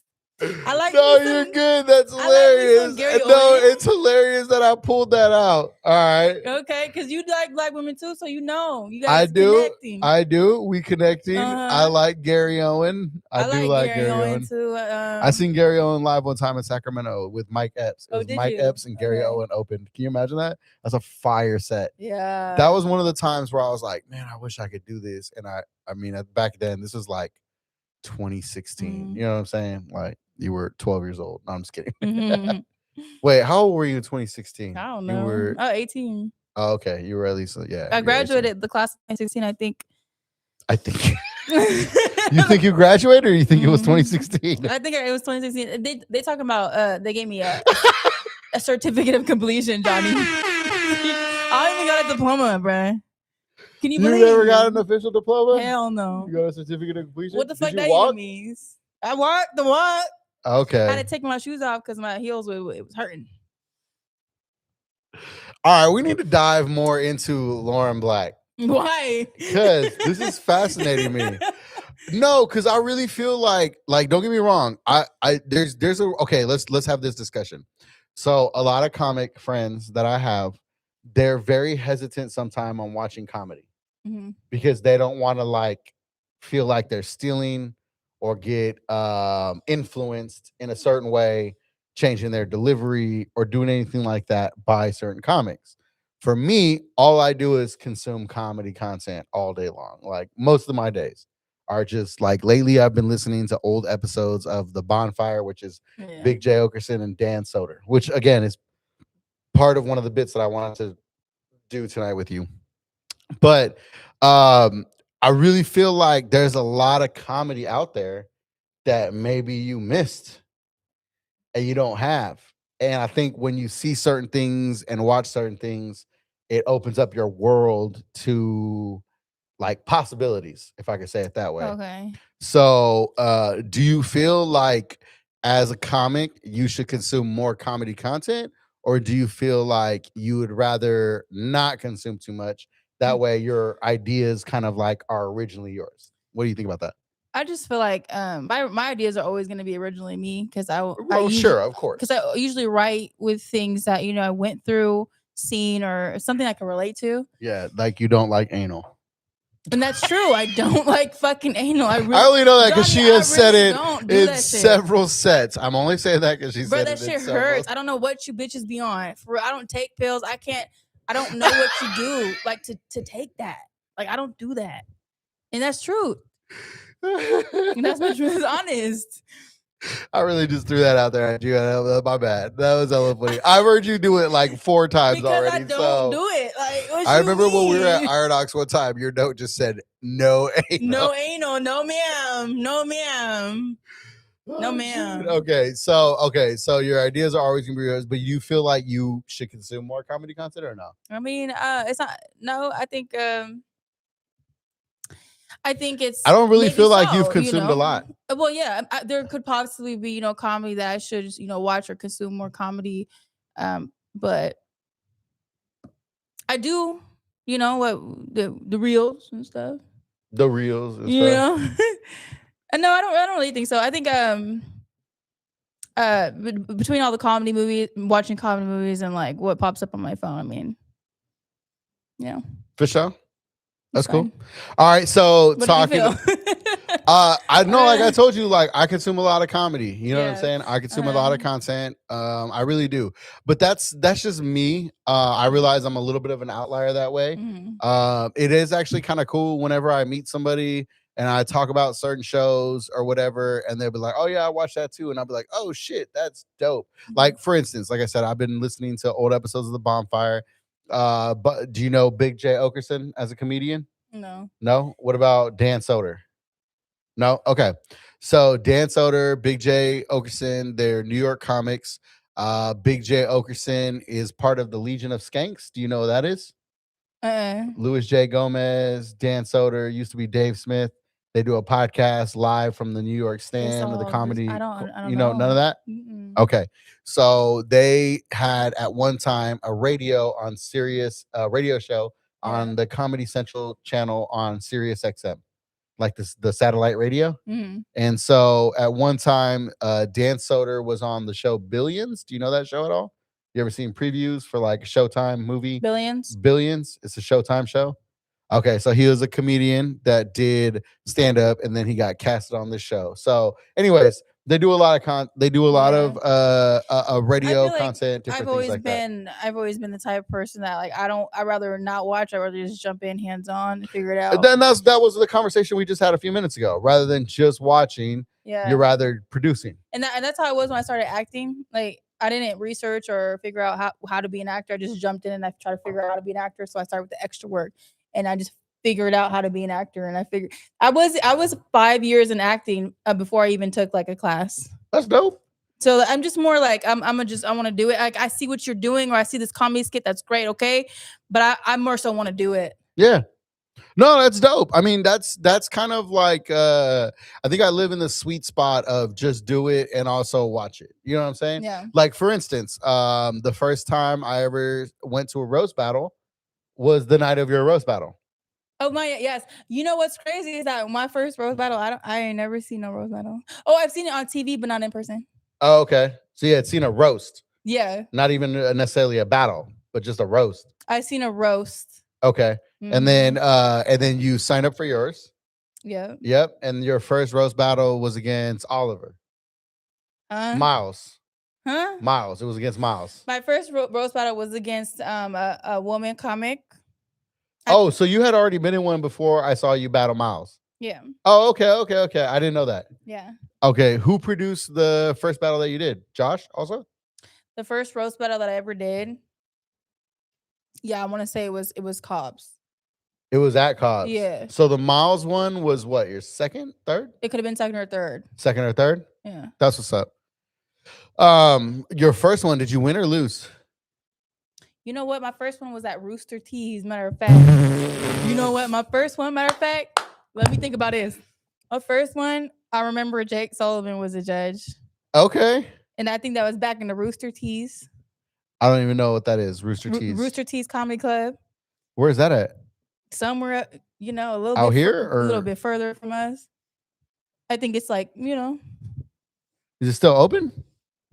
I like. No, you're good. That's hilarious. No, it's hilarious that I pulled that out. All right. Okay, because you like black women too, so you know. You guys I do. Connecting. I do. We connecting. I like Gary Owen. I do like Gary Owen too. I seen Gary Owen live one time in Sacramento with Mike Epps. It was Mike Epps and Gary Owen opened. Can you imagine that? That's a fire set. Yeah. That was one of the times where I was like, man, I wish I could do this. And I mean, back then, this was like 2016. You know what I'm saying? Like. You were 12 years old. No, I'm just kidding. Wait, how old were you in 2016? I don't know. You were 18. Oh, okay. You were at least, yeah. I graduated the class of 2016, I think. You think you graduated or you think it was 2016? I think it was 2016. They talking about, they gave me a certificate of completion, Johnny. I don't even got a diploma, bruh. Can you believe? You never got an official diploma? Hell no. You got a certificate of completion? What the fuck that even means? I walked the walk. Okay. I had to take my shoes off because my heels it was hurting. All right, we need to dive more into Lauren Black. Why? Because this is fascinating me. No, because I really feel like don't get me wrong. There's a okay. Let's have this discussion. So a lot of comic friends that I have, they're very hesitant sometimes on watching comedy because they don't want to feel like they're stealing or get influenced in a certain way, changing their delivery or doing anything like that by certain comics. For me, all I do is consume comedy content all day long. Like most of my days are just lately I've been listening to old episodes of The Bonfire, which is Big J. Okerson and Dan Soder, which again is part of one of the bits that I wanted to do tonight with you. But I really feel like there's a lot of comedy out there that maybe you missed and you don't have. And I think when you see certain things and watch certain things, it opens up your world to like possibilities, if I could say it that way. Okay. So, do you feel like as a comic, you should consume more comedy content, or do you feel like you would rather not consume too much? That way, your ideas kind of like are originally yours. What do you think about that? I just feel like my ideas are always going to be originally me because Oh, sure, of course. because I usually write with things that I went through, seen, or something I can relate to. Yeah, like you don't like anal. And that's true. I don't like fucking anal. I only know that because Johnny, she has said really it don't do in that shit. several sets. I'm only saying that because she Bro, said that it shit in several. hurts. I don't know what you bitches be on. For real, I don't take pills. I don't know what you do like to take that. Like I don't do that. And that's true. And that's my truth, honest. I really just threw that out there at you. My bad. That was hella funny. I've heard you do it like 4 times Because already. I don't do it. Like what I you remember when we were at mean? Iron Ox one time, your note just said no anal. No anal, no ma'am, no ma'am. No, ma'am. Okay, so your ideas are always gonna be yours, but you feel like you should consume more comedy content or no? I mean, it's not. No, I think it's. I don't really maybe feel like you've so, consumed a lot. Well, yeah, there could possibly be comedy that I should watch or consume more comedy, but I do what the reels and stuff. The reels and stuff. And no, I don't really think so. I think between all the comedy movies, watching comedy movies, and like what pops up on my phone, I mean, For sure. That's fine. cool. All right, so What talking. do you feel? I know, like I told you, like I consume a lot of comedy. You know what I'm Yeah. saying? I consume a lot of content. I really do. But that's just me. I realize I'm a little bit of an outlier that way. It is actually kind of cool whenever I meet somebody and I talk about certain shows or whatever, and they'll be like, "Oh yeah, I watched that too," and I'll be like, "Oh shit, that's dope." Like for instance, like I said, I've been listening to old episodes of The Bonfire. But do you know Big J Okerson as a comedian? No. No. What about Dan Soder? No. Okay. So Dan Soder, Big J Okerson, they're New York comics. Big J Okerson is part of the Legion of Skanks. Do you know what that is? Louis J. Gomez, Dan Soder, used to be Dave Smith. They do a podcast live from the New York stand of the comedy. I don't know none of that? Okay. So they had at one time a radio on Sirius, radio show on the Comedy Central channel on Sirius XM, like the satellite radio. And so at one time, Dan Soder was on the show Billions. Do you know that show at all? You ever seen previews for like a Showtime movie? Billions. It's a Showtime show. Okay, so he was a comedian that did stand up, and then he got casted on this show. So, anyways, they do a lot of radio content. I've always been the type of person that like I'd rather not watch. I'd rather just jump in hands on and figure it out. Then that was the conversation we just had a few minutes ago. Rather than just watching, you're rather producing. And that's how it was when I started acting. Like I didn't research or figure out how to be an actor. I just jumped in and I tried to figure out how to be an actor. So I started with the extra work, and I just figured out how to be an actor. And I figured I was 5 years in acting before I even took like a class. That's dope. So I'm just more like I want to do it. Like I see what you're doing, or I see this comedy skit. That's great, okay, but I more so want to do it. Yeah. No, that's dope. I mean, that's kind of like I think I live in the sweet spot of just do it and also watch it. You know what I'm saying? Yeah. Like for instance, the first time I ever went to a roast battle was the night of your roast battle. Oh my, yes. You know what's crazy is that my first roast battle, I ain't never seen no roast battle. Oh, I've seen it on TV, but not in person. Oh, okay. So you had seen a roast. Yeah. Not even necessarily a battle, but just a roast. I've seen a roast. Okay. And then you signed up for yours. Yeah. Yep. And your first roast battle was against Oliver. Miles. Huh? Miles. It was against Miles. My first roast battle was against a woman comic. So you had already been in one before I saw you battle Miles. Yeah. Oh, okay. I didn't know that. Yeah. Okay. Who produced the first battle that you did? Josh also? The first roast battle that I ever did. Yeah, I want to say it was Cobbs. It was at Cobb's. Yeah. So the Miles one was what? Your second, third? It could have been second or third. Second or third? Yeah. That's what's up. Your first one, did you win or lose? You know what? My first one was at Rooster Teeth. Matter of fact. You know what? My first one, matter of fact, let me think about this. My first one, I remember Jake Sullivan was a judge. Okay. And I think that was back in the Rooster Teeth. I don't even know what that is. Rooster Teeth. Rooster Teeth Comedy Club. Where is that at? Somewhere, a little out bit here, or a little bit further from us. I think it's like, Is it still open?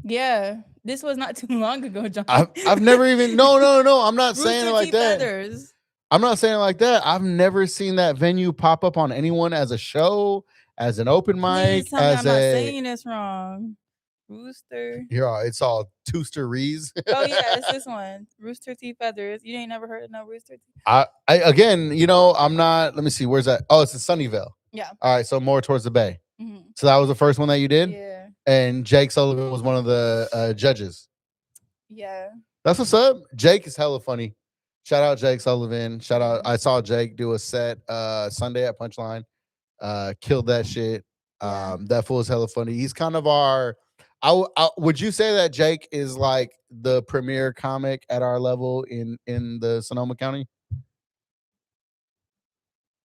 Yeah. This was not too long ago, John. I've never even. No. I'm not saying it like that. Feathers. I'm not saying it like that. I've never seen that venue pop up on anyone as a show, as an open mic, I'm not saying this wrong. Rooster. It's all Tooster Rees. Oh yeah, it's this one. Rooster Teeth Feathers. You ain't never heard of no Rooster Teeth? I again, I'm not. Let me see. Where's that? Oh, it's in Sunnyvale. Yeah. All right, so more towards the bay. Mm-hmm. So that was the first one that you did. Yeah. And Jake Sullivan was one of the judges. Yeah. That's what's up. Jake is hella funny. Shout out Jake Sullivan. Shout out. I saw Jake do a set Sunday at Punchline. Killed that shit. That fool is hella funny. He's kind of our. Would you say that Jake is like the premier comic at our level in the Sonoma County?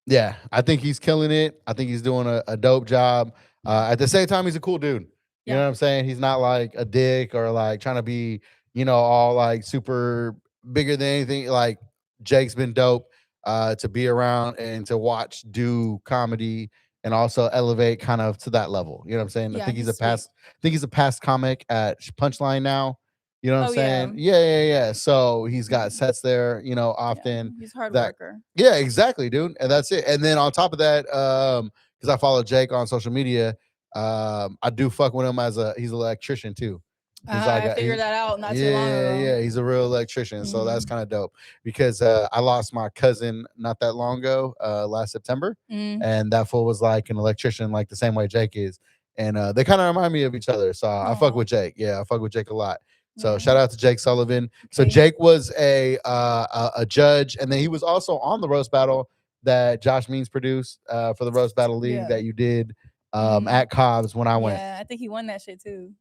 Yeah, I think he's killing it. I think he's doing a dope job. At the same time, he's a cool dude. You know what I'm saying? He's not like a dick or like trying to be, all like super bigger than anything. Like Jake's been dope to be around and to watch do comedy and also elevate kind of to that level. You know what I'm saying? I think he's a past comic at Punchline now. You know what I'm saying? Yeah. So he's got sets there, often. Yeah, he's a hard worker. Yeah, exactly, dude. And that's it. And then on top of that, because I follow Jake on social media, I do fuck with him he's an electrician too. I figured that out not too long ago. Yeah, he's a real electrician. So that's kind of dope because I lost my cousin not that long ago, last September. And that fool was like an electrician, like the same way Jake is. And they kind of remind me of each other. So I fuck with Jake. Yeah, I fuck with Jake a lot. So shout out to Jake Sullivan. So Jake was a judge, and then he was also on the roast battle that Josh Means produced for the roast battle league that you did at Cobb's when I went. Yeah, I think he won that shit too.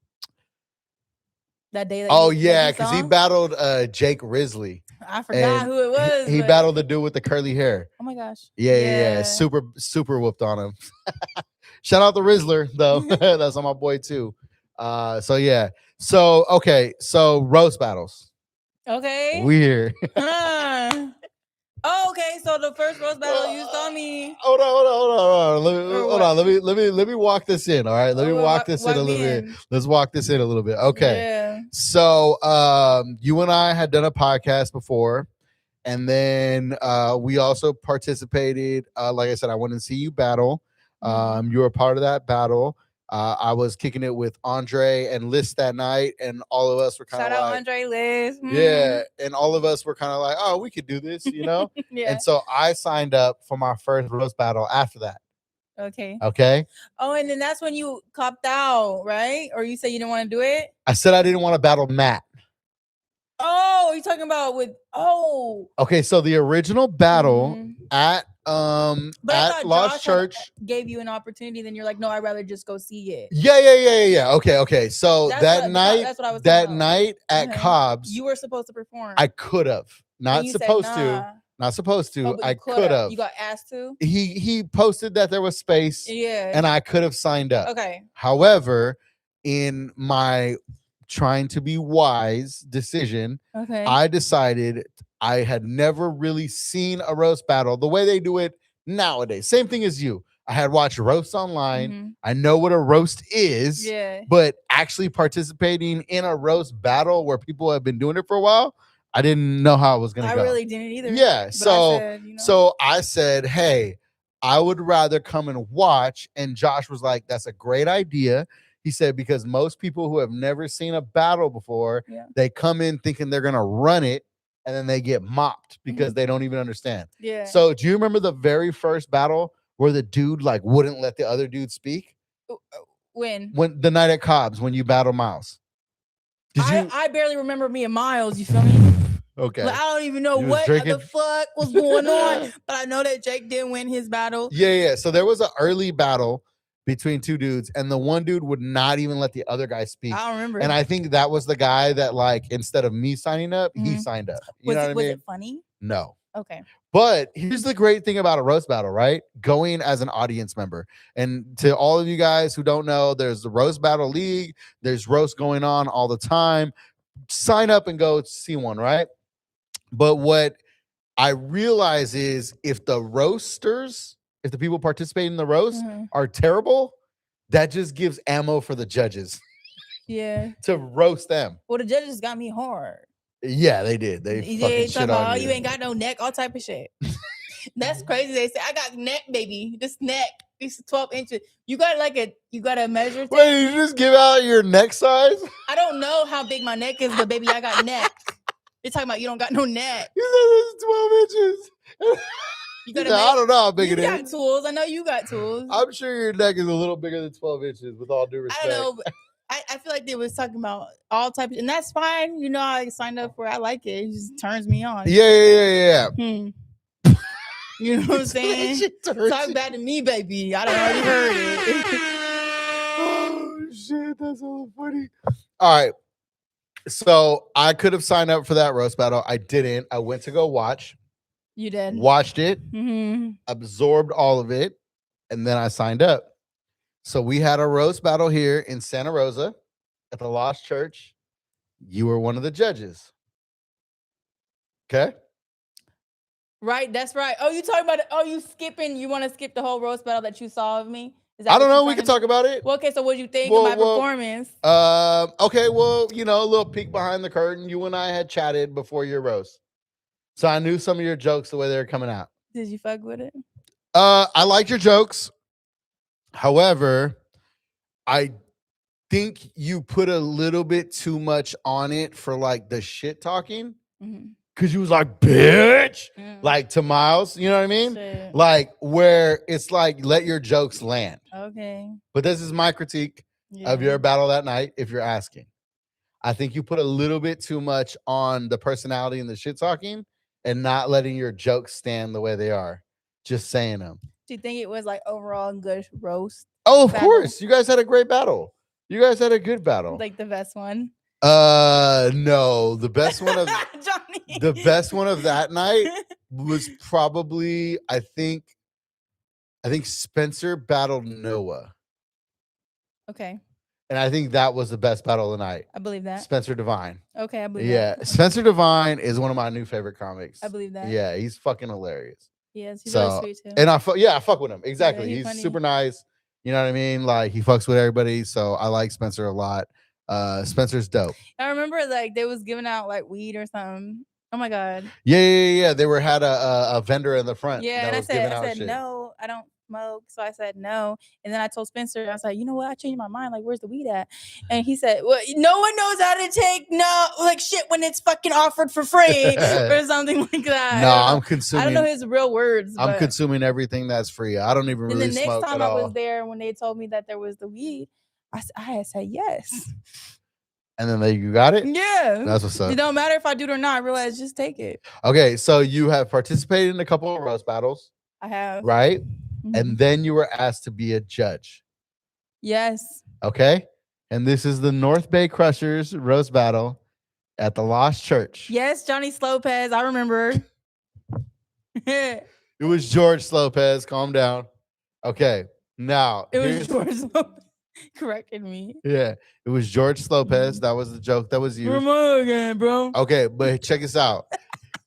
That day. Because he battled Jake Risley. I forgot who it was. He battled the dude with the curly hair. Oh my gosh. Yeah. Super whooped on him. Shout out the Rizzler though. That's on my boy too. So yeah. So okay. So roast battles. Okay. Weird. Oh, okay. So the first roast battle you saw me. Hold on. Let me walk this in. All right. Let me walk this in a little bit. Let's walk this in a little bit. Okay. Yeah. So you and I had done a podcast before, and then we also participated. Like I said, I went and see you battle. You were a part of that battle. I was kicking it with Andre and Liz that night, and all of us were kind of like, shout out Andre, Liz. Yeah, and all of us were kind of like, oh, we could do this, Yeah. And so I signed up for my first roast battle after that. Okay. Oh, and then that's when you copped out, right? Or you said you didn't want to do it? I said I didn't want to battle Matt. Oh, you're talking about Okay, so the original battle at Lost Church gave you an opportunity, then you're like, no, I'd rather just go see it. Yeah. Okay. So that's what I was night at Cobb's, you were supposed to perform. I could have. Not supposed to. I could have. You got asked to? He posted that there was space. Yeah. And I could have signed up. Okay. However, in my trying to be wise decision, I decided I had never really seen a roast battle the way they do it nowadays. Same thing as you. I had watched roasts online. I know what a roast is, but actually participating in a roast battle where people have been doing it for a while, I didn't know how it was going to go. I really didn't either. Yeah. So I said, hey, I would rather come and watch. And Josh was like, that's a great idea. He said, because most people who have never seen a battle before, they come in thinking they're going to run it, and then they get mopped because they don't even understand. Yeah. So do you remember the very first battle where the dude like wouldn't let the other dude speak? When the night at Cobb's when you battled Miles. I barely remember me and Miles. You feel me? Okay. Like, I don't even know what the fuck was going on, but I know that Jake didn't win his battle. Yeah. So there was an early battle between two dudes, and the one dude would not even let the other guy speak. I don't remember. And I think that was the guy that, like, instead of me signing up, he signed up. You know what I mean? Was it funny? No. Okay. But here's the great thing about a roast battle, right? Going as an audience member. And to all of you guys who don't know, there's the Roast Battle League. There's roast going on all the time. Sign up and go see one, right? But what I realize is if the roasters, if the people participating in the roast are terrible, that just gives ammo for the judges. Yeah. To roast them. Well, the judges got me hard. Yeah, they did. They fucking shit on you. You ain't got no neck, all type of shit. That's crazy. They say I got neck, baby. This neck, it's 12 inches. You got a measure. Wait, you just give out your neck size? I don't know how big my neck is, but baby, I got neck. You're talking about you don't got no neck. You said it's 12 inches. I don't know how big it is. You got tools. I know you got tools. I'm sure your neck is a little bigger than 12 inches, with all due respect. I don't know. But I feel like they was talking about all types, and that's fine. You know, I signed up for it. I like it. It just turns me on. Yeah. You know what I'm saying? Talk back to me, baby. I done already heard it. Oh, shit. That's so funny. All right. So I could have signed up for that roast battle. I didn't. I went to go watch. You did. Watched it. Absorbed all of it. And then I signed up. So we had a roast battle here in Santa Rosa at the Lost Church. You were one of the judges. Okay. Right, that's right. Oh, you talking about it? Oh, you want to skip the whole roast battle that you saw of me? I don't know. We can talk about it. Well, okay, so what did you think of my performance? Okay, well, a little peek behind the curtain. You and I had chatted before your roast. So I knew some of your jokes the way they were coming out. Did you fuck with it? I liked your jokes. However, I think you put a little bit too much on it for like the shit talking. Cause you was like, bitch, like to Miles, you know what I mean? Shit. Like where it's like, let your jokes land. Okay. But this is my critique of your battle that night, if you're asking. I think you put a little bit too much on the personality and the shit talking and not letting your jokes stand the way they are. Just saying them. Do you think it was like overall a good roast? Oh, of course. You guys had a great battle. You guys had a good battle. Like the best one? No. The best one of Johnny. The best one of that night was probably, I think Spencer battled Noah. Okay. And I think that was the best battle of the night. I believe that. Spencer Devine. Okay, I believe that. Yeah. Spencer Devine is one of my new favorite comics. I believe that. Yeah, he's fucking hilarious. Yes, he's really sweet too. And I fuck with him. Exactly. Yeah, he's funny. super nice. You know what I mean? Like he fucks with everybody. So I like Spencer a lot. Spencer's dope. I remember like they was giving out like weed or something. Oh my god. Yeah. They had a vendor in the front. Yeah, and I said no, I don't smoke. So I said no. And then I told Spencer, I was like, you know what? I changed my mind. Like, where's the weed at? And he said, well, no one knows how to take shit when it's fucking offered for free or something like that. No, I'm consuming. I don't know his real words. I'm consuming everything that's free. I don't even really smoke at all. And the next time I was there, when they told me that there was the weed, I had said yes. And then you got it? Yeah. That's what's up. It don't matter if I do it or not. I realize just take it. Okay, so you have participated in a couple of roast battles. I have. Right? Mm-hmm. And then you were asked to be a judge. Yes. Okay? And this is the North Bay Crushers roast battle at the Lost Church. Yes, Johnny Lopez. I remember. It was George Lopez. Calm down. Okay. Now. It was George Lopez. Corrected me. Yeah, it was George Lopez. That was the joke that was used. Come on again, bro. Okay, but check this out.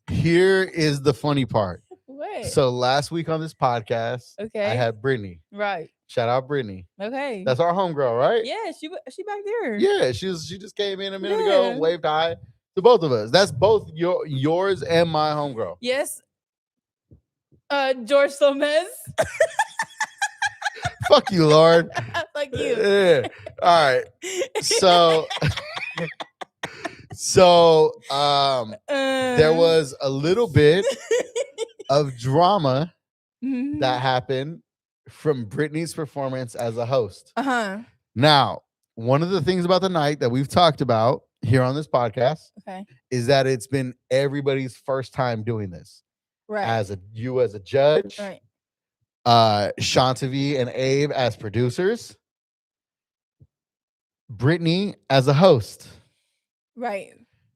Here is the funny part. What? So last week on this podcast, I had Brittany. Right. Shout out Brittany. Okay. That's our homegirl, right? Yeah, she back there. Yeah, she just came in a minute ago and waved hi to both of us. That's both yours and my homegirl. Yes. George Lopez. Fuck you, Lord. Fuck you. Yeah. All right. There was a little bit of drama that happened from Brittany's performance as a host. Uh-huh. Now, one of the things about the night that we've talked about here on this podcast Okay. is that it's been everybody's first time doing this. Right. As a judge, Right. Shantavi and Abe as producers, Brittany as a host. Right.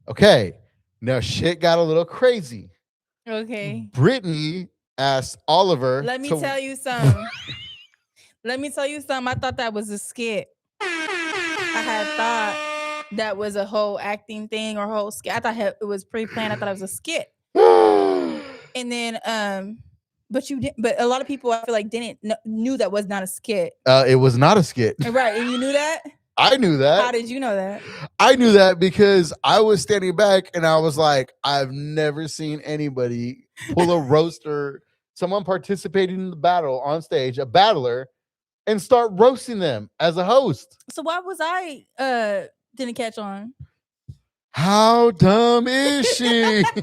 Okay. Now shit got a little crazy. Okay. Brittany asked Oliver. Let me tell you something. I thought that was a skit. I had thought that was a whole acting thing or whole skit. I thought it was pre-planned. I thought it was a skit. And then, but you didn't. But a lot of people, I feel like, knew that was not a skit. It was not a skit. Right, and you knew that. I knew that. How did you know that? I knew that because I was standing back and I was like, I've never seen anybody pull a roaster, someone participating in the battle on stage, a battler, and start roasting them as a host. So why was I didn't catch on? How dumb is she? Fuck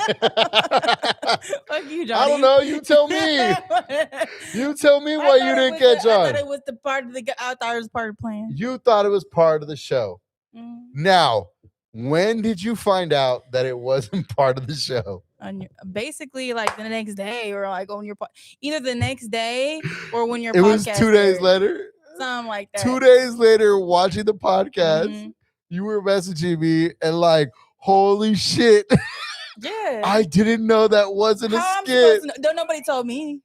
you, Johnny. I don't know. You tell me. You tell me why you didn't catch on. I thought it was I thought it was part of the plan. You thought it was part of the show. Now, when did you find out that it wasn't part of the show? Basically, like the next day, or like on your either the next day or when your it was 2 days later. Something like that. 2 days later, watching the podcast, you were messaging me and like, holy shit. Yeah. I didn't know that wasn't a skit. Nobody told me.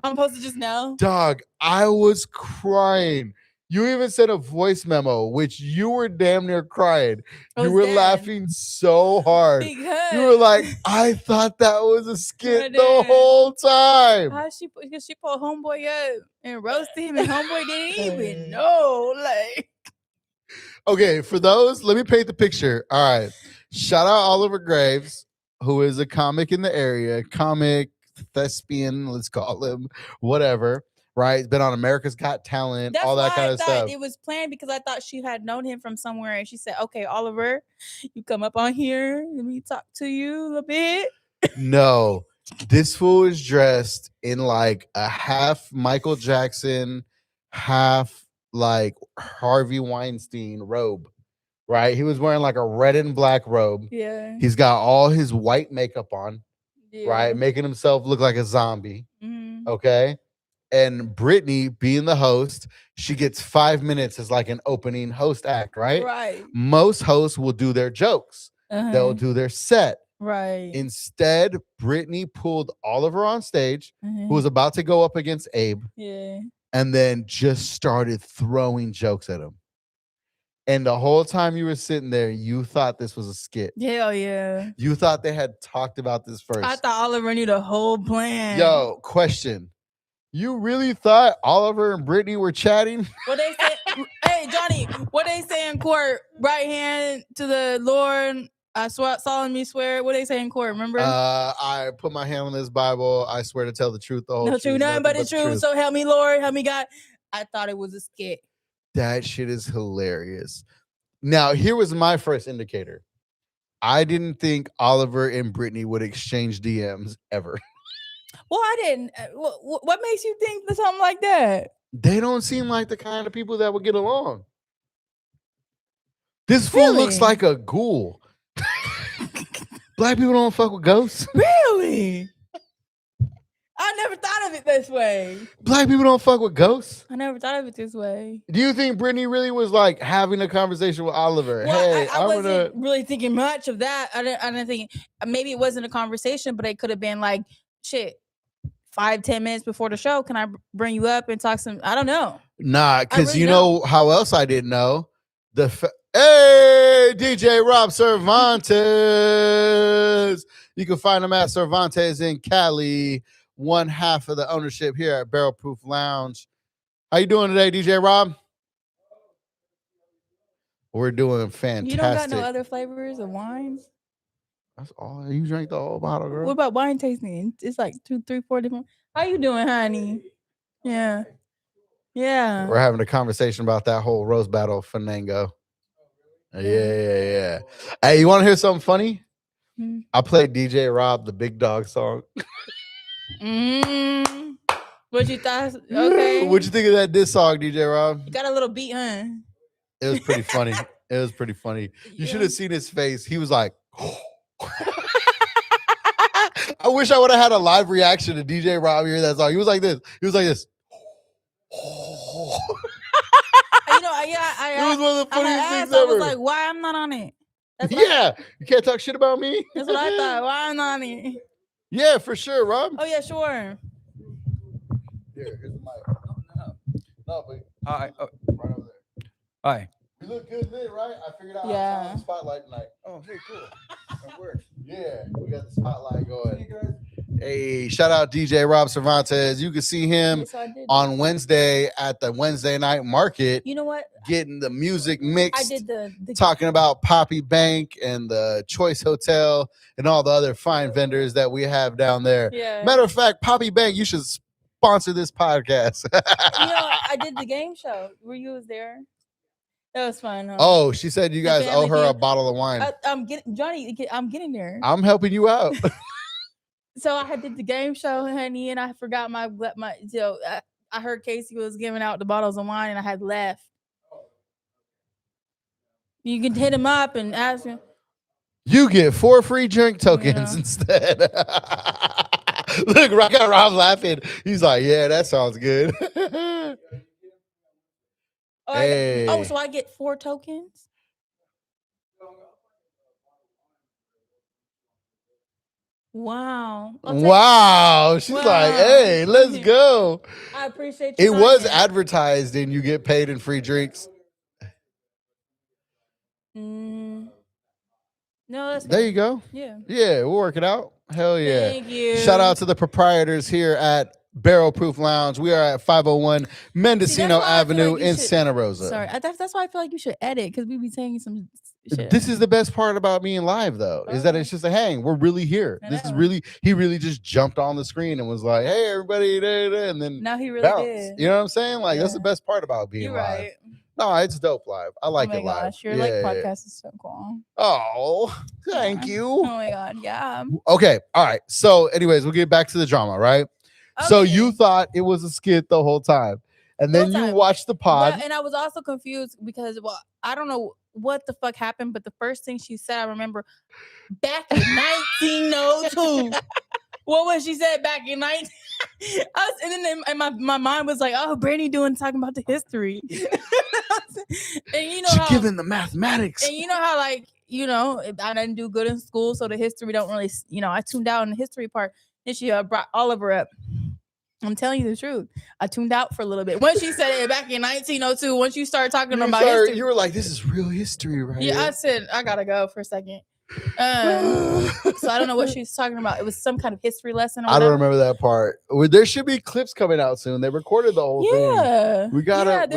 I'm supposed to just know. Dog, I was crying. You even sent a voice memo, which you were damn near crying. You were laughing so hard. Because you were like, I thought that was a skit the whole time. Because she pulled homeboy up and roasted him, and homeboy didn't even know. Like, okay, for those, let me paint the picture. All right. Shout out Oliver Graves, who is a comic in the area, comic, thespian, let's call him, whatever. Right, he's been on America's Got Talent, all that kind of stuff. It was planned because I thought she had known him from somewhere, and she said, "Okay, Oliver, you come up on here. Let me talk to you a little bit." No, this fool is dressed in like a half Michael Jackson, half like Harvey Weinstein robe. Right, he was wearing like a red and black robe. Yeah, he's got all his white makeup on. Yeah. Right, making himself look like a zombie. Okay. And Brittany, being the host, she gets 5 minutes as like an opening host act, right? Right. Most hosts will do their jokes. They'll do their set. Right. Instead, Brittany pulled Oliver on stage, who was about to go up against Abe. Yeah. And then just started throwing jokes at him. And the whole time you were sitting there, you thought this was a skit. Hell yeah. You thought they had talked about this first. I thought Oliver knew the whole plan. Yo, question. You really thought Oliver and Brittany were chatting? What they say? Hey, Johnny, what they say in court? Right hand to the Lord. I solemnly swear. What they say in court? Remember? I put my hand on this Bible. I swear to tell the truth, the whole truth, nothing but the truth. So help me, Lord. Help me, God. I thought it was a skit. That shit is hilarious. Now, here was my first indicator. I didn't think Oliver and Brittany would exchange DMs ever. Well, I didn't. What makes you think something like that? They don't seem like the kind of people that would get along. This fool looks like a ghoul. Black people don't fuck with ghosts. Really? I never thought of it this way. Black people don't fuck with ghosts. I never thought of it this way. Do you think Brittany really was like having a conversation with Oliver? Well, hey, I wasn't really thinking much of that. I didn't think maybe it wasn't a conversation, but it could have been like, shit, 5-10 minutes before the show. Can I bring you up and talk some? I don't know. Nah, because really know how else I didn't know. Hey, DJ Rob Cervantes. You can find him at Cervantes in Cali. One half of the ownership here at Barrel Proof Lounge. How you doing today, DJ Rob? We're doing fantastic. You don't got no other flavors of wines? That's all. You drank the whole bottle, girl. What about wine tasting? It's like 2, 3, 4 different. How you doing, honey? Yeah. Yeah. We're having a conversation about that whole Rose Battle Fandango. Yeah. Hey, you want to hear something funny? I played DJ Rob the Big Dog song. What you thought? Okay. What'd you think of that diss song, DJ Rob? You got a little beat, huh? It was pretty funny. It was pretty funny. You should have seen his face. He was like, I wish I would have had a live reaction to DJ Rob here. That song. He was like this. He was like this. It was one of the funniest things ever. I was like, why I'm not on it? You can't talk shit about me. That's what I thought. Why I'm not on it? Yeah, for sure, Rob. Oh yeah, sure. Here's the mic. No, but hi. Right over there. Hi. You look good lit, right? I figured out how to turn on the spotlight tonight. Oh, hey, cool. That works. Yeah, we got the spotlight going. Hey, shout out DJ Rob Cervantes. You can see him on Wednesday at the Wednesday night market. You know what? Getting the music mixed. I did the talking about Poppy Bank and the Choice Hotel and all the other fine vendors that we have down there. Yeah. Matter of fact, Poppy Bank, you should sponsor this podcast. I did the game show. Were you there? That was fun. Huh? Oh, she said you guys owe her a bottle of wine. I'm getting there. I'm helping you out. So I did the game show, honey, and I forgot my. I heard Casey was giving out the bottles of wine, and I had left. You can hit him up and ask him. You get 4 free drink tokens instead. Look, I got Rob laughing. He's like, "Yeah, that sounds good." Oh, so I get 4 tokens? Wow. Wow. She's like, "Hey, let's go." I appreciate you. It was advertised and you get paid in free drinks. No, that's there you go. Yeah, we'll work it out. Hell yeah. Thank you. Shout out to the proprietors here at Barrel Proof Lounge. We are at 501 Mendocino Avenue in Santa Rosa. Sorry, that's why I feel like you should edit, because we be saying some shit. This is the best part about being live, though, is that it's just a hang. We're really here. He really just jumped on the screen and was like, "Hey, everybody," and then now he really bounced. did. You know what I'm saying? Like that's the best part about being live. Right. No, it's dope live. I like it live. Your podcast is so cool. Oh, thank you. Oh my god, yeah. Okay, all right. So, anyways, we'll get back to the drama, right? Okay. So you thought it was a skit the whole time, and then you watched the pod, and I was also confused because, I don't know what the fuck happened, but the first thing she said, I remember, back in 1902. What was she said back in 19? And then my mind was like, "Oh, Brandy talking about the history." And you know she's giving the mathematics. And you know how I didn't do good in school, so the history don't really. I tuned out in the history part. Then she brought Oliver up. I'm telling you the truth. I tuned out for a little bit. Once she said it back in 1902, once you start talking about history, you were like, "This is real history, right?" Yeah, I said I gotta go for a second. So I don't know what she's talking about. It was some kind of history lesson. Or I don't remember that part. There should be clips coming out soon. They recorded the whole thing. We gotta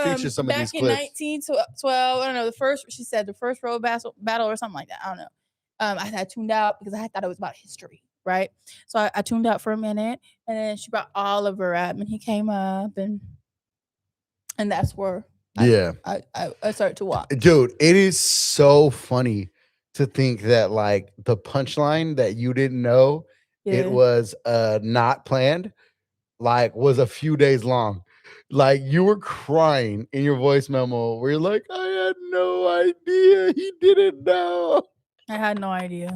feature some of these clips. Back in 1912, I don't know, she said the first road battle or something like that. I don't know. I tuned out because I thought it was about history, right? So I tuned out for a minute, and then she brought Oliver up, and he came up, and that's where I started to watch. Dude, it is so funny to think that like the punchline that you didn't know it was not planned, like was a few days long. Like you were crying in your voice memo where you're like, "I had no idea he didn't know." I had no idea.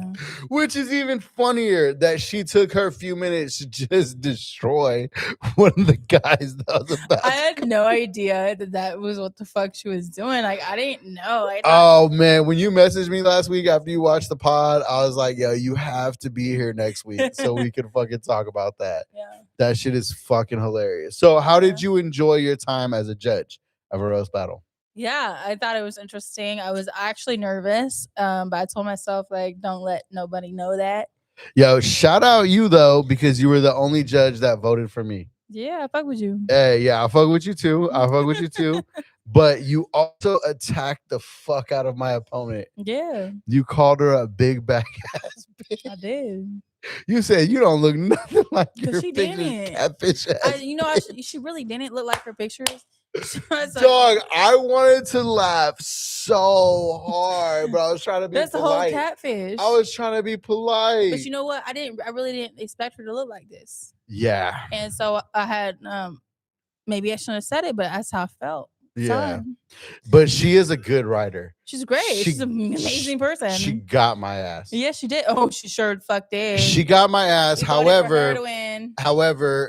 Which is even funnier that she took her few minutes to just destroy one of the guys that was about. I had no idea that was what the fuck she was doing. Like, I didn't know. Oh, man. When you messaged me last week after you watched the pod, I was like, "Yo, you have to be here next week so we can fucking talk about that." Yeah. That shit is fucking hilarious. So how did you enjoy your time as a judge of a roast battle? Yeah, I thought it was interesting. I was actually nervous, but I told myself, like, don't let nobody know that. Yo, shout out you, though, because you were the only judge that voted for me. Yeah, I fuck with you. Hey, yeah, I fuck with you, too. But you also attacked the fuck out of my opponent. Yeah. You called her a big back ass bitch. I did. You said you don't look nothing like your she pictures. Didn't. Catfish ass. She really didn't look like her pictures. Dog, I wanted to laugh so hard, but I was trying to be polite. That's the whole catfish. I was trying to be polite. But you know what? I really didn't expect her to look like this. Yeah. And so I had maybe I shouldn't have said it, but that's how I felt. Yeah. But she is a good writer. She's great. She's an amazing person. She got my ass. Yeah, she did. Oh, she sure fucked did. She got my ass. We However,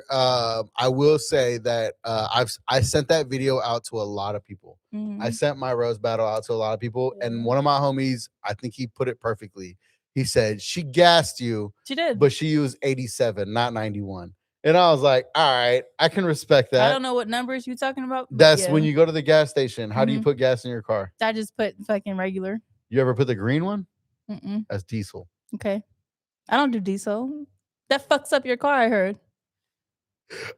to I will say that I sent that video out to a lot of people. Mm-hmm. I sent my roast battle out to a lot of people, and one of my homies, I think he put it perfectly. He said she gassed you. She did, but she used 87, not 91. And I was like, all right, I can respect that. I don't know what numbers you're talking about. That's when you go to the gas station. How do you put gas in your car? I just put fucking regular. You ever put the green one? Mm-mm. That's diesel. Okay. I don't do diesel. That fucks up your car, I heard.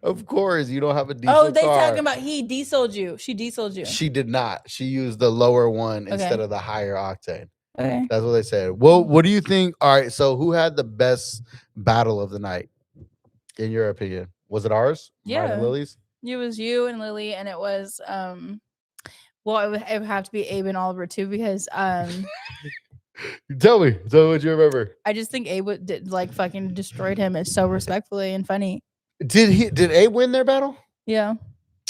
Of course, you don't have a diesel car. Oh, they talking about he dieseled you. She dieseled you. She did not. She used the lower one instead of the higher octane. Okay. That's what they said. Well, what do you think? All right, so who had the best battle of the night, in your opinion? Was it ours? Yeah. Mine and Lily's? It was you and Lily, and it was well, it would have to be Abe and Oliver too, because Tell me what you remember. I just think Abe did like fucking destroyed him. It's so respectfully and funny. Did Abe win their battle? Yeah.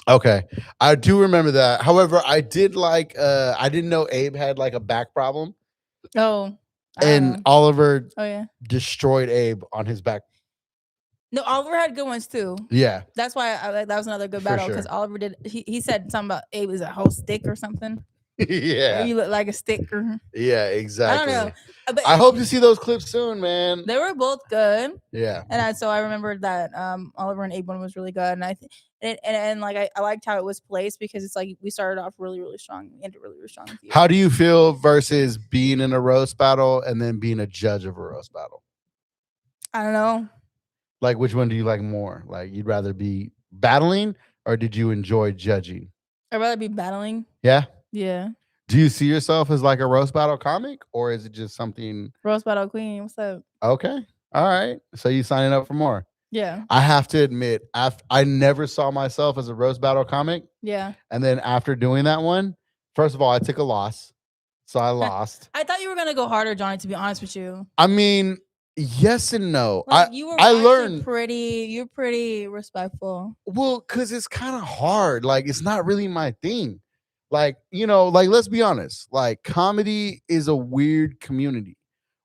Okay. I do remember that. However, I did like I didn't know Abe had like a back problem. Oh. And Oliver destroyed Abe on his back. No, Oliver had good ones too. Yeah. That's why that was another good battle, because Oliver did he said something about Abe was a whole stick or something. Yeah. You look like a stick or yeah, exactly. I don't know. But I hope to see those clips soon, man. They were both good. Yeah. And so I remembered that Oliver and Abe one was really good. And I think and like I liked how it was placed, because it's like we started off really, really strong. We ended really, really strong with you. How do you feel versus being in a roast battle and then being a judge of a roast battle? I don't know. Like, which one do you like more? Like, you'd rather be battling, or did you enjoy judging? I'd rather be battling. Yeah? Yeah. Do you see yourself as like a roast battle comic, or is it just something? Roast battle queen. What's up? Okay. All right. So you signing up for more? Yeah. I have to admit, I never saw myself as a roast battle comic. Yeah. And then after doing that one, first of all, I took a loss. So I lost. I thought you were going to go harder, Johnny, to be honest with you. I mean, yes and no. Like, I learned you're pretty respectful. Well, because it's kind of hard. Like, it's not really my thing. Like, you know, like, let's be honest. Like, comedy is a weird community.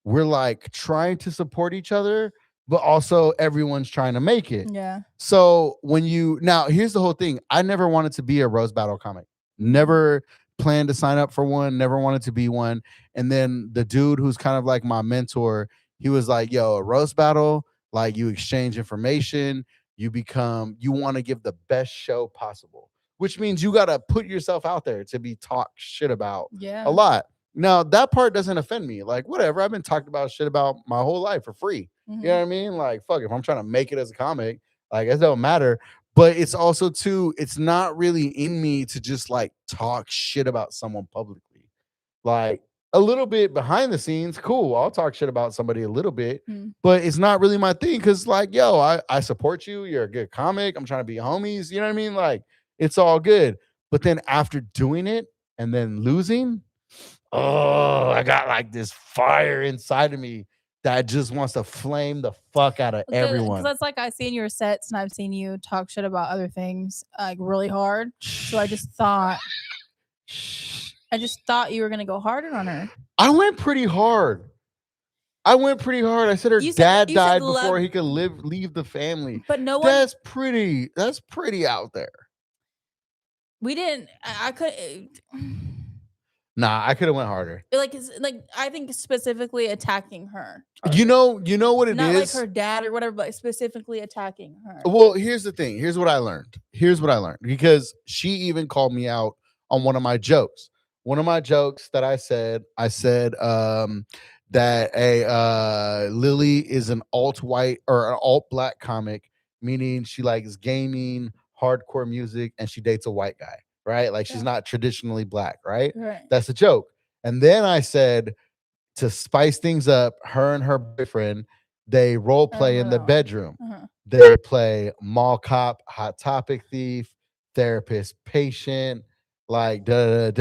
We're like trying to support each other, but also everyone's trying to make it. Yeah. So now here's the whole thing. I never wanted to be a roast battle comic. Never planned to sign up for one. Never wanted to be one. And then the dude who's kind of like my mentor, he was like, yo, a roast battle, like, you exchange information, you want to give the best show possible, which means you got to put yourself out there to be talked shit about a lot. Now, that part doesn't offend me. Like, whatever. I've been talked about shit about my whole life for free. Mm-hmm. You know what I mean? Like, fuck, if I'm trying to make it as a comic, like, it don't matter. But it's also, too, it's not really in me to just, like, talk shit about someone publicly. Like, a little bit behind the scenes, cool. I'll talk shit about somebody a little bit, but it's not really my thing, because, like, yo, I support you. You're a good comic. I'm trying to be homies. You know what I mean? Like, it's all good. But then after doing it and then losing, oh, I got like this fire inside of me that just wants to flame the fuck out of everyone. Because that's like, I've seen your sets and I've seen you talk shit about other things like really hard. So I just thought you were gonna go harder on her. I went pretty hard. I said her dad died before he could leave the family. But no one. That's pretty out there. We didn't. I could. Nah, I could have went harder. Like I think specifically attacking her. You know what it is? Not like her dad or whatever, but specifically attacking her. Well, here's the thing. Here's what I learned. Because she even called me out on one of my jokes. One of my jokes that I said that Lily is an alt-white or an alt-black comic, meaning she likes gaming, hardcore music, and she dates a white guy, right? Like, she's not traditionally black, right? That's a joke. And then I said, to spice things up, her and her boyfriend, they role play in the bedroom. They play mall cop, hot topic thief, therapist, patient, like I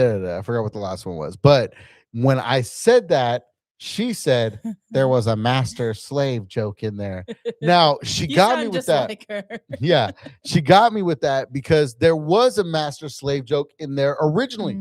forgot what the last one was. But when I said that, She said there was a master slave joke in there. Now she got me with that. Like her. Yeah, she got me with that because there was a master slave joke in there originally.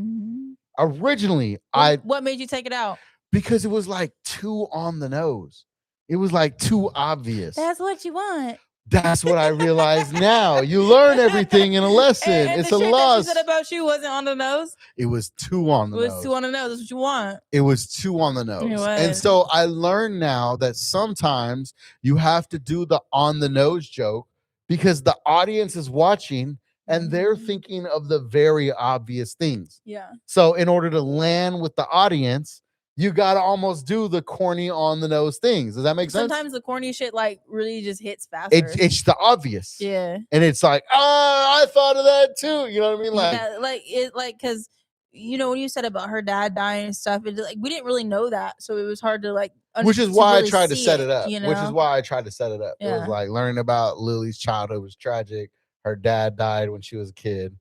What made you take it out? Because it was like too on the nose. It was like too obvious. That's what you want. That's what I realize now. You learn everything in a lesson. And it's the a shit loss. That she said about you wasn't on the nose. It was too on the nose. It was too on the nose. That's what you want. It was too on the nose. And so I learned now that sometimes you have to do the on the nose joke because the audience is watching and they're thinking of the very obvious things. Yeah. So in order to land with the audience, you got to almost do the corny on the nose things. Does that make sense? Sometimes the corny shit like really just hits faster. It's the obvious. Yeah. And it's like, I thought of that too. You know what I mean? Like, because you know when you said about her dad dying and stuff, we didn't really know that, so it was hard to like. Which is why I tried to set it up. You know? Which is why I tried to set it up. Yeah. It was like learning about Lily's childhood was tragic. Her dad died when she was a kid.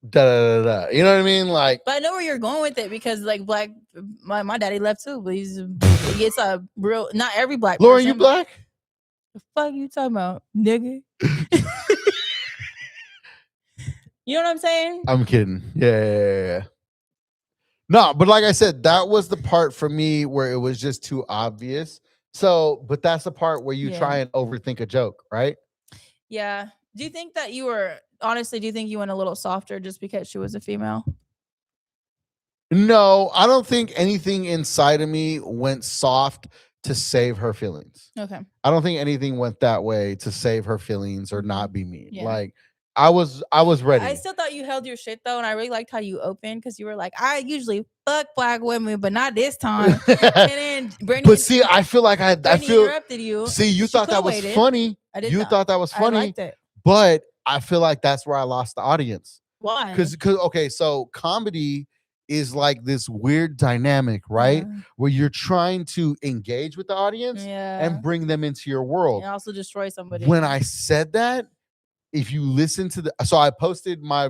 Da, da, da, da. You know what I mean? Like, but I know where you're going with it because like my daddy left too, but it's a real not every black. Lauren, person, you black? The fuck you talking about, nigga? You know what I'm saying? I'm kidding. Yeah. No, but like I said, that was the part for me where it was just too obvious. So, but that's the part where you try and overthink a joke, right? Yeah. Do you think that you were honestly? Do you think you went a little softer just because she was a female? No, I don't think anything inside of me went soft to save her feelings. Okay. I don't think anything went that way to save her feelings or not be mean. Yeah. Like I was ready. I still thought you held your shit though, and I really liked how you opened because you were like, I usually fuck black women, but not this time. And then Brittany, but see, I feel like I feel interrupted you. See, you thought that was funny. I did. You thought that was funny. I liked it. But I feel like that's where I lost the audience. Why? Because okay, so comedy is like this weird dynamic, right? Yeah. Where you're trying to engage with the audience and bring them into your world. And also destroy somebody. When I said that, if you listen to so I posted my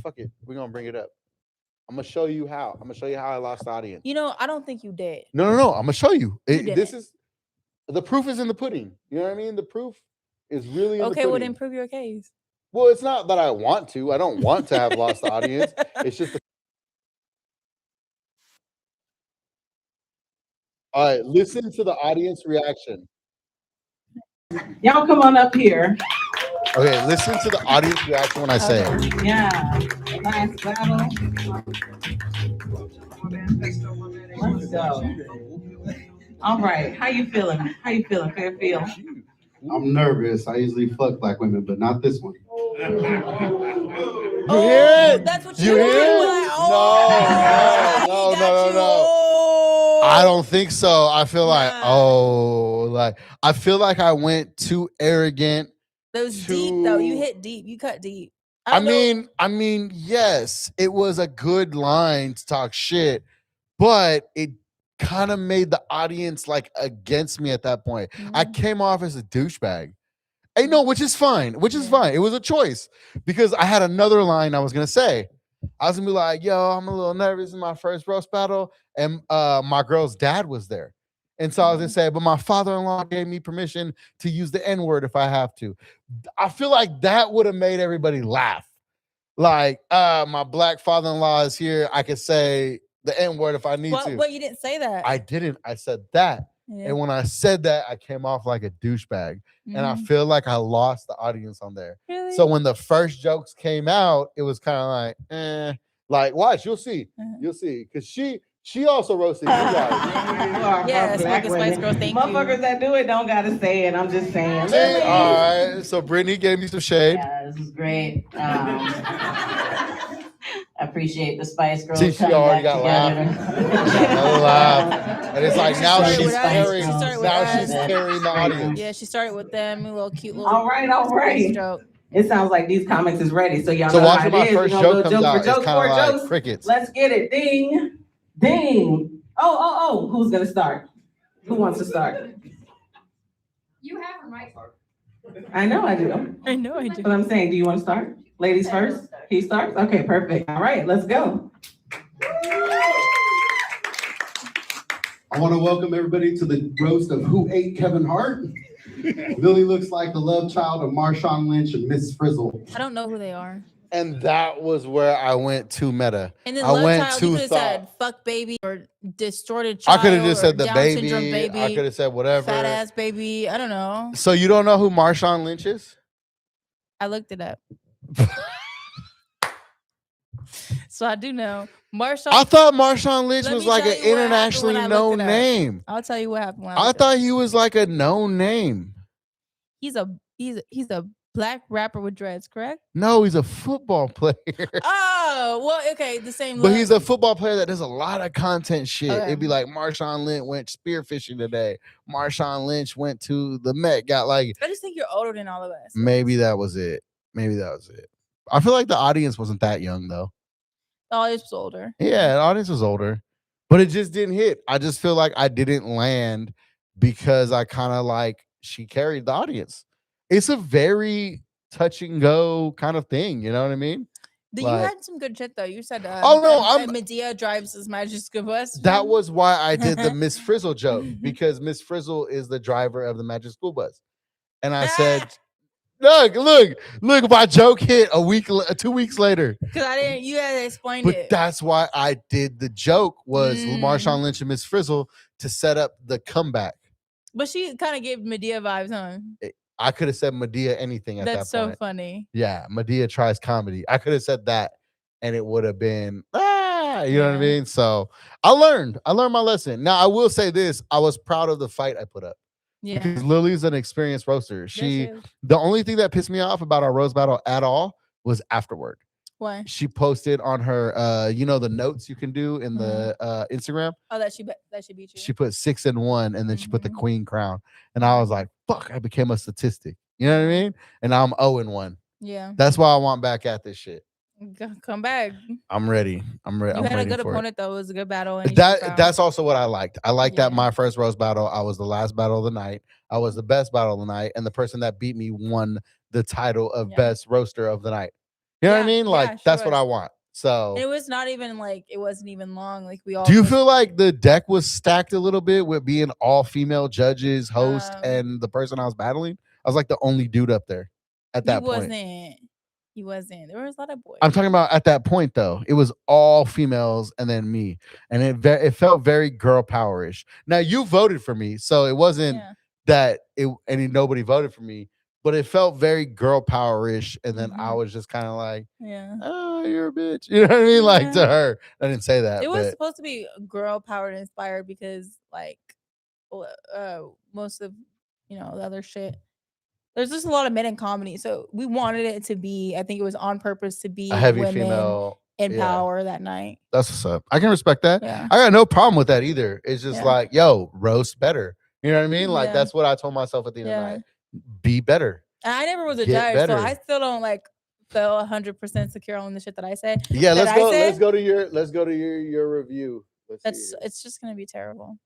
fuck it, we're gonna bring it up. I'm gonna show you how. I'm gonna show you how I lost the audience. You know, I don't think you did. No. I'm gonna show you. This is the proof is in the pudding. You know what I mean? The proof is really in the pudding. Well, then prove your case. Well, it's not that I want to. I don't want to have lost the audience. It's just all right, listen to the audience reaction. Y'all come on up here. Okay, listen to the audience reaction when I say it. Yeah. Nice battle. Let's go. All right. How you feeling? Fairfield? I'm nervous. I usually fuck black women, but not this one. You hear it? That's what you hear it? Like, No. I don't think so. I feel like, I feel like I went too arrogant. That was deep though. You hit deep. You cut deep. I mean, yes, it was a good line to talk shit, but it kind of made the audience like against me at that point. I came off as a douchebag. Which is fine. It was a choice because I had another line I was gonna say. I was gonna be like, yo, I'm a little nervous in my first roast battle. And my girl's dad was there. And so I was gonna say, but my father-in-law gave me permission to use the N-word if I have to. I feel like that would have made everybody laugh. Like, my black father-in-law is here. I could say the N-word if I need to. But you didn't say that. I didn't. I said that. Yeah. And when I said that, I came off like a douchebag. And I feel like I lost the audience on there. Really? So when the first jokes came out, it was kind of like, like, watch, you'll see. You'll see. Because she also roasted you guys. Yes, Smoking Spice Girl, thank you. Motherfuckers that do it don't gotta say it. I'm just saying. Really? All right. So Brittany gave me some shade. Yeah, this is great. I appreciate the Spice Girls. See, she already got laugh. And it's like now she's carrying the audience. Yeah, she started with them, a little cute little. All right. Joke. It sounds like these comics is ready. So y'all know watch how my it is. first joke comes out. It's kind of like crickets. Let's get it. Ding, ding. Oh. Who's gonna start? Who wants to start? You have her mic. I know I do. But I'm saying, do you want to start? Ladies first? He starts? Okay, perfect. All right, let's go. I want to welcome everybody to the roast of Who Ate Kevin Hart. Lily looks like the love child of Marshawn Lynch and Miss Frizzle. I don't know who they are. And that was where I went to meta. And then I love went child, to you could have thought. said fuck baby or distorted child. I could have just or said the Down baby. syndrome baby. I could have said whatever. Fat ass baby. I don't know. So you don't know who Marshawn Lynch is? I looked it up. So I do know. Marshawn. I thought Marshawn Lynch Let was me like tell an you what happened internationally when I known looked it up. name. I'll tell you what happened. When I I looked it up. thought he was like a known name. He's a black rapper with dreads, correct? No, he's a football player. Oh, well, okay, the same. But look. he's a football player that does a lot of content shit. Okay. It'd be like Marshawn Lynch went spearfishing today. Marshawn Lynch went to the Met. Got like I just think you're older than all of us. maybe that was it. Maybe that was it. I feel like the audience wasn't that young though. Oh, it's older. Yeah, the audience was older, but it just didn't hit. I just feel like I didn't land because I kind of like she carried the audience. It's a very touch and go kind of thing. You know what I mean? You Like- had some good shit though. You said, Oh, no, Medea drives his magic school bus. That was why I did the Miss Frizzle joke, because Miss Frizzle is the driver of the Magic School Bus. And I said, look, my joke hit 2 weeks later. Because I didn't. You had to explain But it. that's why I did the joke was Mm. Marshawn Lynch and Miss Frizzle to set up the comeback. But she kind of gave Medea vibes, huh? I could have said Medea anything at That's that so point. funny. Yeah, Medea tries comedy. I could have said that and it would have been you know what I Yeah. mean? So I learned my lesson. Now I will say this, I was proud of the fight I put up. Yeah. Because Lily's an experienced roaster. Yes, She is. the only thing that pissed me off about our roast battle at all was afterward. Why? She posted on her the notes you can do in the Instagram. Oh, that she beat you. She put 6 and 1 and then she put the Mhm. queen crown. And I was like, fuck, I became a statistic. You know what I mean? And I'm 0 and 1. Yeah. That's why I want back at this shit. Come back. I'm ready. I'm ready. You I'm had a ready good for opponent though. It was a good battle. And that's also what I liked. I liked that Yeah. my first roast battle, I was the last battle of the night. I was the best battle of the night, and the person that beat me won the title of Yeah. best roaster of the night. You know what I Yeah, mean? Like yeah, she that's what was. I want. So it was not even like it wasn't even long. Like we all. do you just- feel like the deck was stacked a little bit with being all female judges, host, and the person I was battling? I was like the only dude up there at that point. He wasn't. There was a lot of boys. I'm talking about at that point though. It was all females and then me, and it felt very girl powerish. Now you voted for me, so it wasn't Yeah. that nobody voted for me, but it felt very girl powerish. And then I Mhm. was just kind of like, Yeah. "Oh, you're a bitch," you know what I mean? Like to Yeah. her, I didn't say that. It was but supposed to be girl powered inspired because like most of the other shit. There's just a lot of men in comedy, so we wanted it to be. I think it was on purpose to be a heavy women female. in yeah. power that night. That's what's up. I can respect that. Yeah. I got no problem with that either. It's just Yeah. like, yo, roast better. You know what I mean? Like Yeah. that's what I told myself at the end of the Yeah. night. Be better. And I never was a Get judge, better. so I still don't feel 100% secure on the shit that I said. Yeah, that let's I go. said- Let's go to your review. It's just gonna be terrible.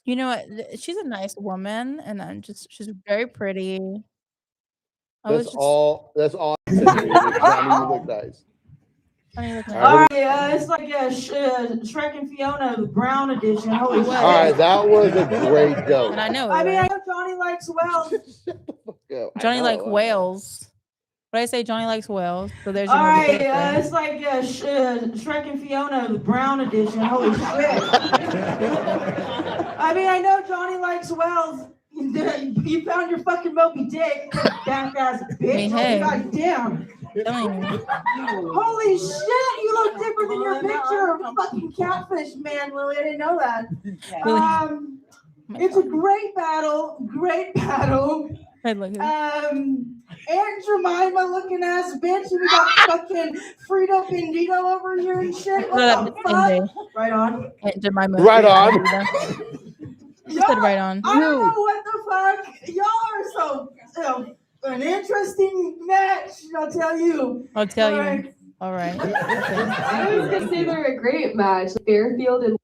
You know what? She's a nice woman, and she's very pretty. That's all. That's all. Johnny, you look nice. All right, it's like Shrek and Fiona, the Brown edition. Holy shit! All right, that was a great joke. And I know. I it, mean, I right? know Johnny likes Wells. Yeah, I Johnny know, like I know. whales. What I say? Johnny likes whales. So there's All your right, motivation. it's like Shrek and Fiona, the Brown edition. Holy shit! I mean, I know Johnny likes Wells. You found your fucking Moby Dick, back ass bitch. mean, hey. God damn. Telling you. Holy shit, you look different than your picture. Fucking catfish, man, Lily. I didn't know that. It's a great battle. Great battle. Hey, look at Aunt Jemima looking ass bitch. And we got fucking Frito Bandito over here and shit. What the fuck? Right on. Right on. She said right on. I don't know what the fuck. Y'all are so an interesting match. I'll tell you. I'll tell All you. right. All right. I was gonna say they're a great match. Fairfield and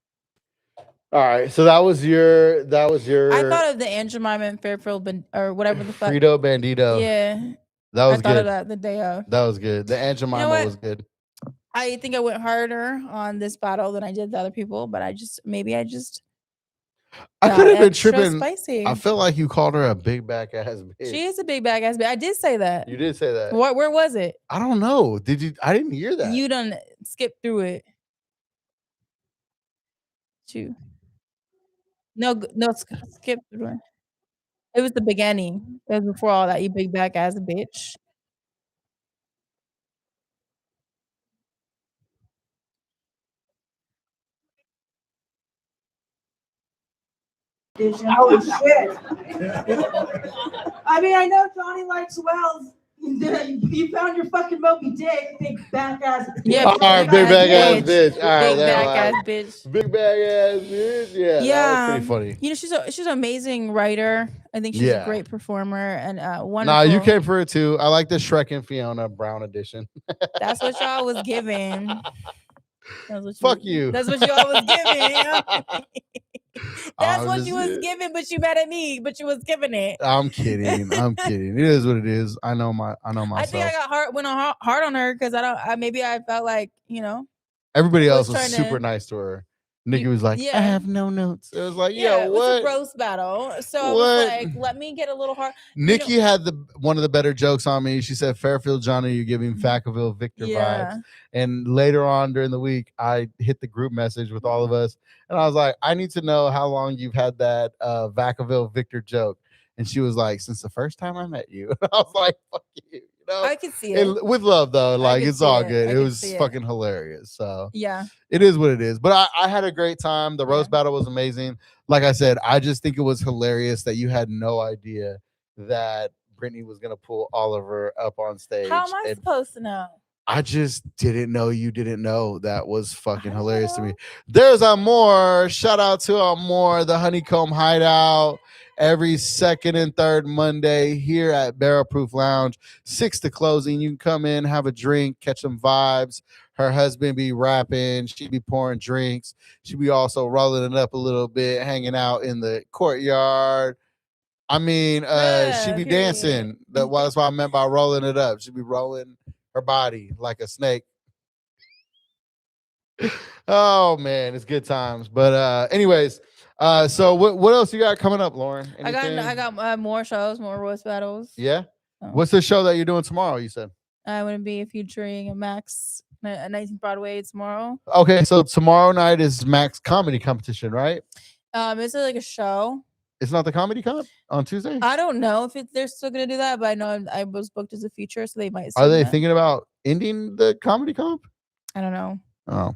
All right, so that was your. I thought of the Aunt Jemima and Fairfield, or whatever the fuck. Frito Bandito. Yeah. That was I thought good. of that the day of. That was good. The Aunt Jemima what? was good. I think I went harder on this battle than I did the other people, but I could have been tripping. Spicy. I feel like you called her a big back ass bitch. She is a big back ass bitch. I did say that. You did say that. Where was it? I don't know. Did you? I didn't hear that. You done skip through it. No, skip through it. It was the beginning. It was before all that. You big back ass bitch. Oh shit! I mean, I know Johnny likes Wells. You found your fucking Moby Dick, big back ass bitch. Yeah, all right, big back ass bitch. All right, big back ass bitch. Big back ass bitch. Yeah, that was pretty funny. You know, she's an amazing writer. I think she's a great performer and wonderful. Nah, you came for it too. I like the Shrek and Fiona Brown edition. That's what y'all was giving. Fuck you. That's what y'all was giving. That's what you was giving, but you mad at me, but you was giving it. I'm kidding. It is what it is. I know myself. I think I got went hard on her because maybe I felt like, you know. Everybody else was super nice to her. Nikki was like, I have no notes. It was like, it was a roast battle. So I was like, let me get a little hard. Nikki had one of the better jokes on me. She said, Fairfield Jonny, you're giving Vacaville Victor vibes. And later on during the week, I hit the group message with all of us. And I was like, I need to know how long you've had that Vacaville Victor joke. And she was like, since the first time I met you. I was like, fuck you. You know? I could see it. With love, though. Like, it's all good. It was fucking hilarious. So, yeah, it is what it is. But I had a great time. The roast battle was amazing. Like I said, I just think it was hilarious that you had no idea that Brittany was going to pull Oliver up on stage. How am I supposed to know? I just didn't know you didn't know. That was fucking hilarious to me. There's Amor. Shout out to Amor, the Honeycomb Hideout. Every second and third Monday here at Barrel Proof Lounge, 6 to closing. You can come in, have a drink, catch some vibes. Her husband be rapping. She'd be pouring drinks. She'd be also rolling it up a little bit, hanging out in the courtyard. I mean, she'd be dancing. That's what I meant by rolling it up. She'd be rolling her body like a snake. Oh, man, it's good times. But anyways, so what else you got coming up, Lauren? Anything? I got more shows, more roast battles. Yeah. What's the show that you're doing tomorrow? You said I'm gonna be featuring Max at 19th Broadway tomorrow. Okay, so tomorrow night is Max comedy competition, right? Is it like a show? It's not the comedy comp on Tuesday. I don't know if they're still gonna do that, but I know I was booked as a feature, so they might. Are they thinking about ending the comedy comp? I don't know. Oh.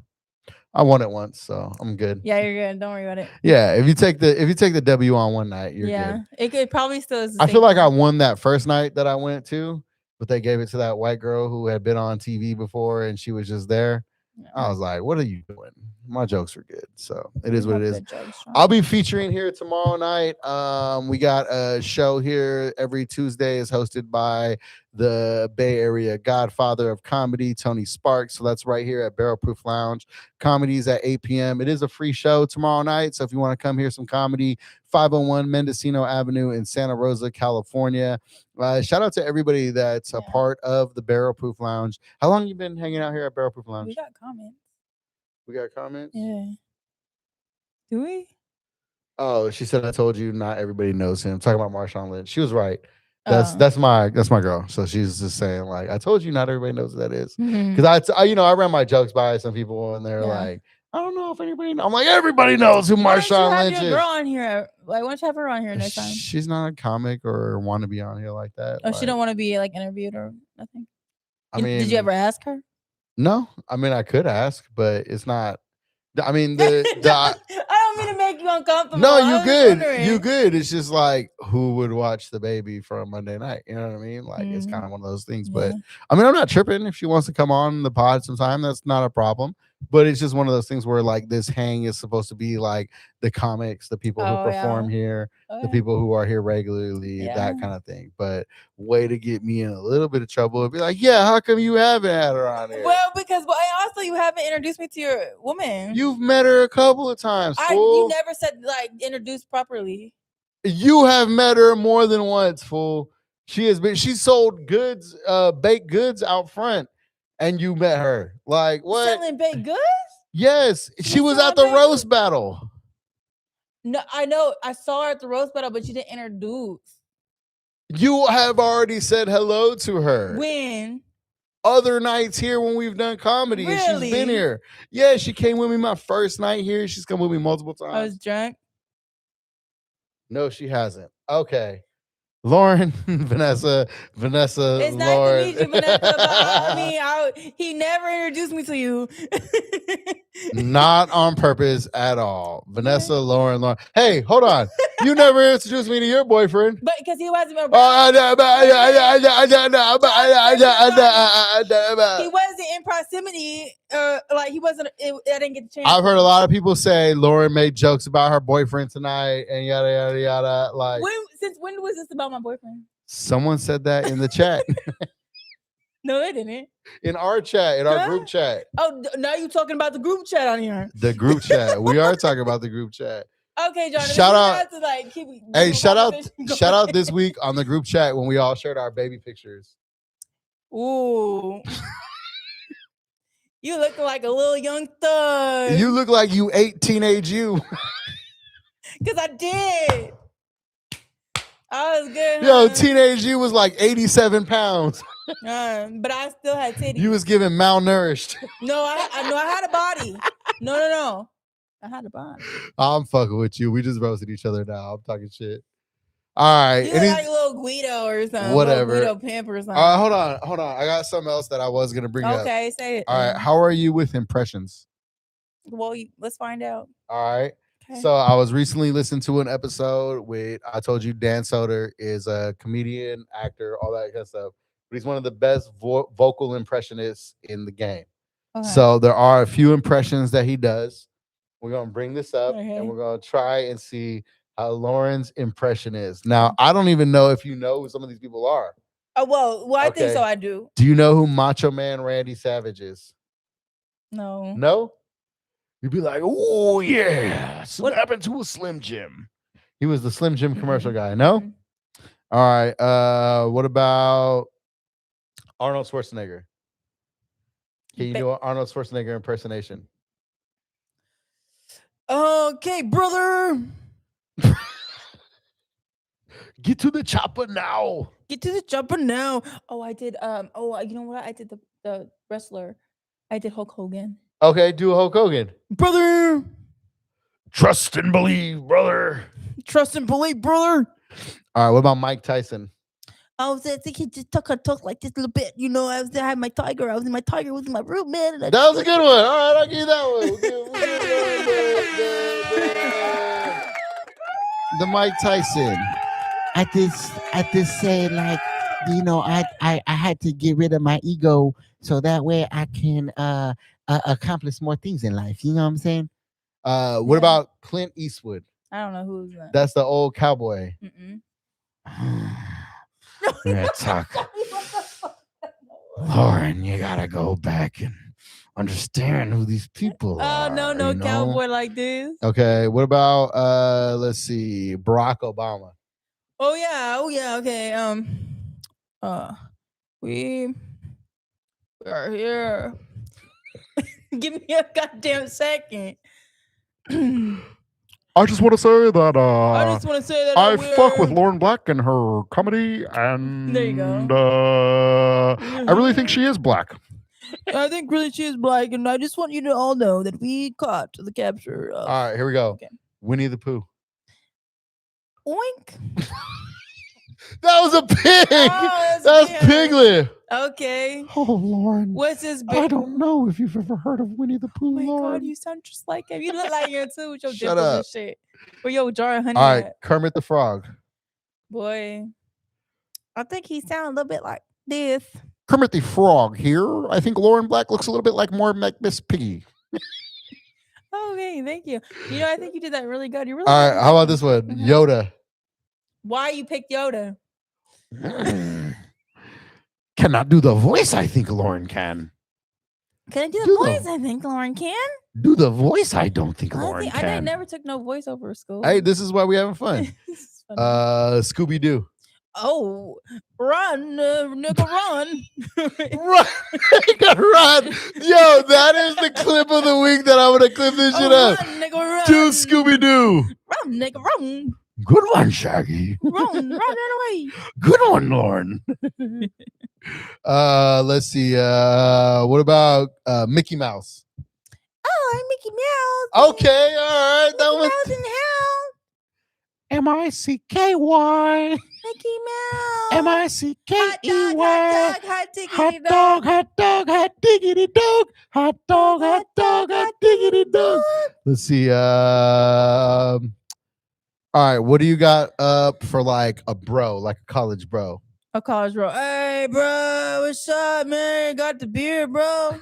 I won it once, so I'm good. Yeah, you're good. Don't worry about it. Yeah, if you take the W on one night, you're good. It could probably still is. I feel like I won that first night that I went to, but they gave it to that white girl who had been on TV before, and she was just there. Yeah. I was like, what are you doing? My jokes were good. So it is what it is. I'll be featuring here tomorrow night. We got a show here every Tuesday. Is hosted by the Bay Area godfather of comedy, Tony Sparks. So that's right here at Barrel Proof Lounge. Comedy's at 8 p.m. It is a free show tomorrow night. So if you want to come hear some comedy, 501 Mendocino Avenue in Santa Rosa, California. Shout out to everybody that's a part of the Barrel Proof Lounge. How long you been hanging out here at Barrel Proof Lounge? We got comments. We got comments? Yeah. Do we? Oh, she said I told you not everybody knows him. Talking about Marshawn Lynch. She was right. That's my girl. So she's just saying, like, I told you not everybody knows who that is. Because I ran my jokes by some people and they're like, I don't know if anybody knows. I'm like, everybody knows who Marshawn Lynch is. Your girl on here. Why don't you have her on here next time? She's not a comic or want to be on here like that. Oh, she don't want to be like interviewed or nothing. I mean, did you ever ask her? No, I mean I could ask, but it's not. I mean I don't mean to make you uncomfortable. No, you good. You good. It's just like who would watch the baby for a Monday night? You know what I mean? Like it's kind of one of those things. But I mean, I'm not tripping if she wants to come on the pod sometime. That's not a problem. But it's just one of those things where like this hang is supposed to be like the comics, the people who perform here, the people who are here regularly, that kind of thing. But way to get me in a little bit of trouble and be like, yeah, how come you haven't had her on here? Well, because also you haven't introduced me to your woman. You've met her a couple of times. You never said like introduced properly. You have met her more than once, fool. She sold goods, baked goods out front. and you met her. Like what? Selling baked goods? Yes, she was at the roast battle. No, I know. I saw her at the roast battle, but you didn't introduce. You have already said hello to her. When? Other nights here when we've done comedy, Really? and she's been here. Yeah, she came with me my first night here. She's come with me multiple times. I was drunk. No, she hasn't. Okay. Lauren, Vanessa, It's Lauren. nice to meet you, Vanessa. But he never introduced me to you. Not on purpose at all. Vanessa, Lauren. Hey, hold on. You never introduced me to your boyfriend. But because he wasn't around. He wasn't in proximity. Like he wasn't. I didn't get the chance. I've heard a lot of people say Lauren made jokes about her boyfriend tonight and yada yada yada. Like, since when was this about my boyfriend? Someone said that in the chat. No, they didn't. In our chat, in our group chat. Oh, now you're talking about the group chat on here. The group chat. We are talking about the group chat. Okay, John. Shout out. To, like, shout out this week on the group chat when we all shared our baby pictures. Ooh. You look like a little young thug. You look like you ate teenage you. Because I did. I was good. Yo, teenage you was like 87 pounds. But I still had titties. You was given malnourished. No, I had a body. No. I had a body. I'm fucking with you. We just roasted each other now. I'm talking shit. All right. You look like a little Guido or something. Whatever. Guido pimp or something. Hold on. I got something else that I was going to bring up. Okay, say it. All right. How are you with impressions? Well, let's find out. All right. Okay. So I was recently listening to an episode with, I told you Dan Soder is a comedian, actor, all that kind of stuff. But he's one of the best vocal impressionists in the game. Okay. So there are a few impressions that he does. We're going to bring this up and we're going to try and see how Lauren's impression is. Now, I don't even know if you know who some of these people are. Well, I think so. I do. Do you know who Macho Man Randy Savage is? No. No? You'd be like, oh, yeah. What happened to a Slim Jim? He was the Slim Jim commercial guy. No? All right. What about Arnold Schwarzenegger? Can you do an Arnold Schwarzenegger impersonation? Okay, brother. Get to the chopper now. Get to the chopper now. Oh, I did. You know what? I did the wrestler. I did Hulk Hogan. Okay, do a Hulk Hogan. Brother. Trust and believe, brother. Trust and believe, brother. All right, what about Mike Tyson? I think he just talk like this a little bit. You know, I had my tiger. I was in my room, man. That was a good one. All right, I'll give you that one. The Mike Tyson. I just say, like, you know, I had to get rid of my ego so that way I can accomplish more things in life. You know what I'm saying? What about Clint Eastwood? I don't know who's that. That's the old cowboy. Yeah, talk. Lauren, you gotta go back and understand who these people are. No, you know? cowboy like this. Okay, what about let's see, Barack Obama? Oh yeah, okay. We are here. Give me a goddamn second. I just want to say that I fuck with Lauren Black and her comedy, and there you go. I really think she is black. I think really she is black, and I just want you to all know that we caught the capture of... All right, here we go. Okay. Winnie the Pooh. Oink. That was a pig. Oh, that's Piglet. Okay. Oh, Lauren. What's his big... I don't know if you've ever heard of Winnie the Pooh, Oh my Lauren. God, you sound just like him. You look like him too with your Shut dimples up. and shit. Or your jar of honey. All right, Kermit the Frog. Boy. I think he sounds a little bit like this. Kermit the Frog here. I think Lauren Black looks a little bit like more like Miss Piggy. Okay, thank you. You know, I think you did that really good. You really All right, how about this one? Yoda. Why you picked Yoda? Cannot do the voice. I think Lauren can. Can I do the voice? I think Lauren can. Do the voice. I don't think Lauren I can. never took no voiceover school. Hey, this is why we having fun. Scooby Doo. Oh, run, nigga, run. Run, nigga, run. Yo, that is the clip of the week that I'm gonna clip this shit up. Run, nigga, run. Do Scooby Doo. Run, nigga, run. Good one, Shaggy. Run away. Good one, Lauren. Let's see. What about Mickey Mouse? Oh, I'm Mickey Mouse. Okay, all right. That was Mouse in hell. M-I-C-K-Y. Mickey Mouse. M-I-C-K-E-Y. Hot diggity Hot dog, hot dog, hot diggity dog. Hot dog, hot dog, hot diggity dog. Let's see. All right. What do you got up for like a bro, like a college bro? A college bro. Hey, bro, what's up, man? Got the beer, bro.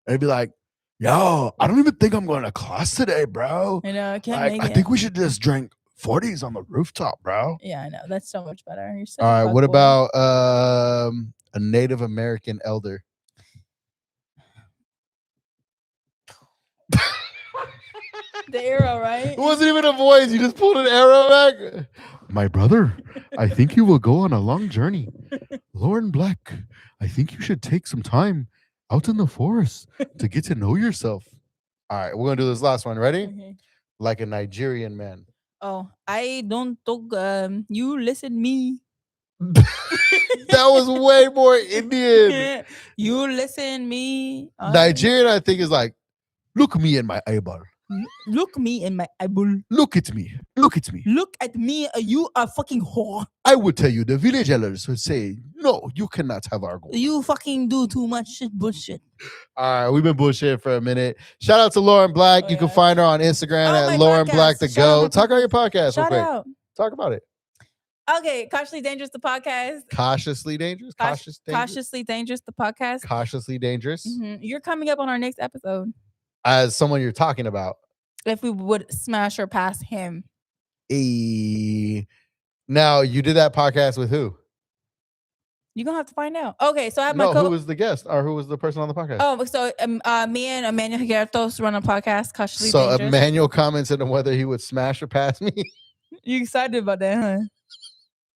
They'd be like, yo, I don't even think I'm going to class today, bro. You know, I can't Like, make I it. think we should just drink 40s on the rooftop, bro. Yeah, I know. That's so much better. You're so All right. What fuckboy. about a Native American elder? the arrow, right? It wasn't even a voice. You just pulled an arrow back. My brother, I think you will go on a long journey. Lauren Black, I think you should take some time out in the forest to get to know yourself. All right. We're going to do this last one. Ready? Okay. Like a Nigerian man. Oh, I don't talk. You listen me. That was way more Indian. You listen me. Nigerian, I think, is like, Look me in my eyeball. Look me in my eyeball. Look at me. Look at me. Look at me. You are fucking whore. I would tell you the village elders would say, no, you cannot have our gold. You fucking do too much shit bullshit. all right, we've been bullshitting for a minute. Shout out to Lauren Black. Oh, You can yeah. find her on Instagram Oh, my at Lauren podcast. Black the Shout Go. out my Talk about your podcast real Shout quick. out. Talk about it. Okay, Cautiously Dangerous, the podcast. Cautiously dangerous. Cautiously Dangerous, the podcast. Cautiously dangerous. You're coming up on our next episode. As someone you're talking about. If we would smash or pass him. Now you did that podcast with who? You're gonna have to find out. Okay, so I have No, my who was the guest or who was the person on the podcast? Oh, so me and Emmanuel Higuertos run a podcast, Cautiously so Dangerous. Emmanuel commented on whether he would smash or pass me. You excited about that, huh?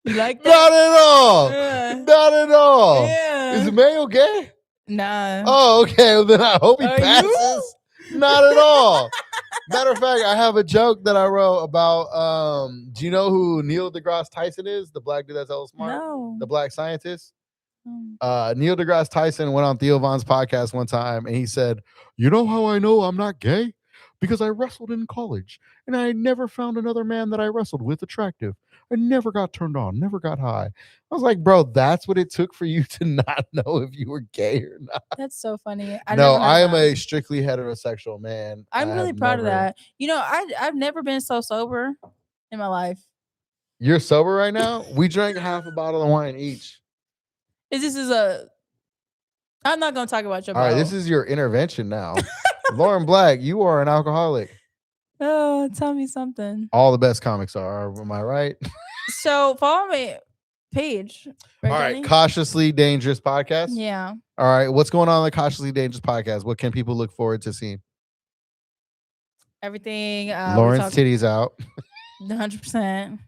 You like that? Not at all. Yeah. Not at all. Yeah. Is Emmanuel gay? Nah. Oh, okay. Well, then I hope he Are passes. you? Not at all. Matter of fact, I have a joke that I wrote about. Do you know who Neil deGrasse Tyson is? The black dude that's hella smart. No. The black scientist. Neil deGrasse Tyson went on Theo Von's podcast one time, and he said, You know how I know I'm not gay? Because I wrestled in college, and I never found another man that I wrestled with attractive. I never got turned on, never got high. I was like, bro, that's what it took for you to not know if you were gay or not. That's so funny. No, I am a strictly heterosexual man. I'm really proud of that. You know, I've never been so sober in my life. You're sober right now? We drank half a bottle of wine each. I'm not gonna talk about your All right, bottle. this is your intervention now. Lauren Black, you are an alcoholic. Oh, tell me something. All the best comics are. Am I right? So follow my page. All right, Cautiously Dangerous podcast. Yeah. All right, what's going on the Cautiously Dangerous podcast? What can people look forward to seeing? Everything. Lauren's titties out. 100%.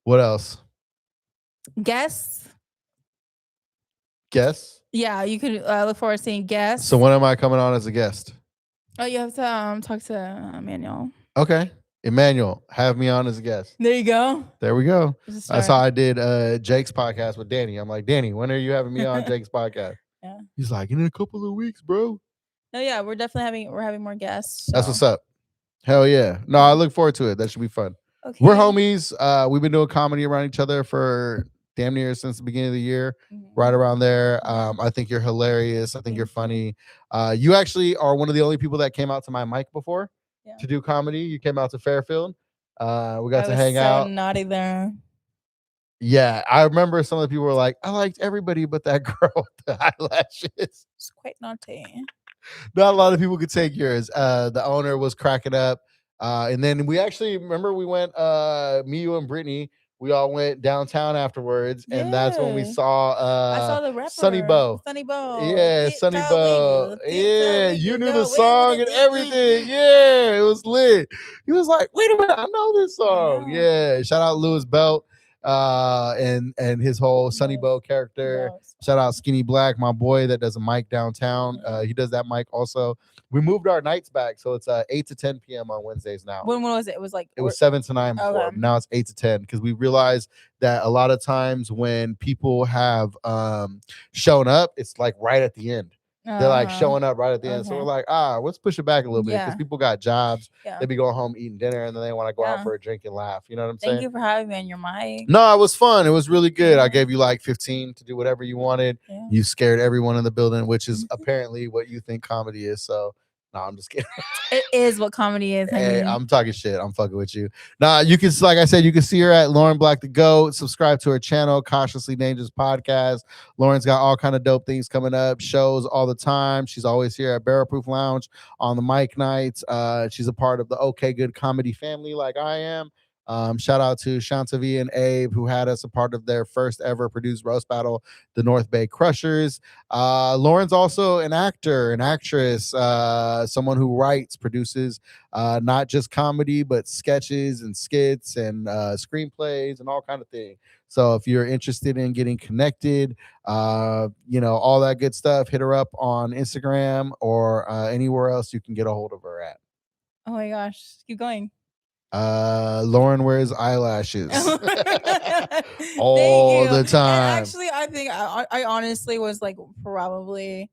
What else? Guests. Guests? Yeah, you can look forward to seeing guests. So when am I coming on as a guest? Oh, you have to talk to Emmanuel. Okay. Emmanuel, have me on as a guest. There you go. There we go. Just That's start. how I did Jake's podcast with Danny. I'm like, Danny, when are you having me on Jake's podcast? Yeah. He's like, in a couple of weeks, bro. No, yeah, we're definitely having more guests. That's so. what's up. Hell yeah. No, I look forward to it. That should be fun. Okay. We're homies. We've been doing comedy around each other for damn near since the beginning of the year, right around there. I think you're hilarious. I think you're funny. You actually are one of the only people that came out to my mic before to do comedy. You came out to Fairfield. We got to hang out. Naughty there. Yeah, I remember some of the people were like, I liked everybody but that girl with the eyelashes. It's quite naughty. Not a lot of people could take yours. The owner was cracking up. And then we actually remember we went, me, you, and Brittany. We all went downtown afterwards, and that's when we Yeah. saw I saw the rapper. Sunny Bo. Sunny Bo. Yeah, Tick Sunny tock Bo. wiggle, tick Yeah, tock you wiggle, knew go the song wiggle, and tick everything. Yeah, it was lit. He was like, wait a minute, I know this song. Yeah. Yeah, shout out Lewis Belt. and his whole Sunny Bow character. Shout out Skinny Black, my boy that does a mic downtown. He does that mic also. We moved our nights back, so it's 8 to 10 p.m. on Wednesdays now. When was it? It was like it was 7 to 9 before. Okay. Now it's 8 to 10 because we realized that a lot of times when people have shown up, it's like right at the end. They're like showing up right at the end. So we're like, let's push it back a little bit because people got jobs. They be going home eating dinner and then they want to go out for a drink and laugh. You know what I'm saying? Thank you for having me on your mic. No, it was fun. It was really good. I gave you like 15 to do whatever you wanted. You scared everyone in the building, which is apparently what you think comedy is. So no, I'm just kidding. It is what comedy is. Hey, I'm talking shit. I'm fucking with you. Nah, you can, like I said, you can see her at Lauren Black the Goat. Subscribe to her channel, Cautiously Dangerous Podcast. Lauren's got all kind of dope things coming up, shows all the time. She's always here at Barrel Proof Lounge on the mic nights. She's a part of the OK Good comedy family, like I am. Shout out to Shantavi and Abe, who had us a part of their first ever produced roast battle, the North Bay Crushers. Lauren's also an actor, an actress, someone who writes, produces not just comedy, but sketches and skits and screenplays and all kind of things. So if you're interested in getting connected, all that good stuff, hit her up on Instagram or anywhere else you can get a hold of her at. Oh my gosh, keep going. Lauren wears eyelashes all the time. And actually, I think I honestly was like probably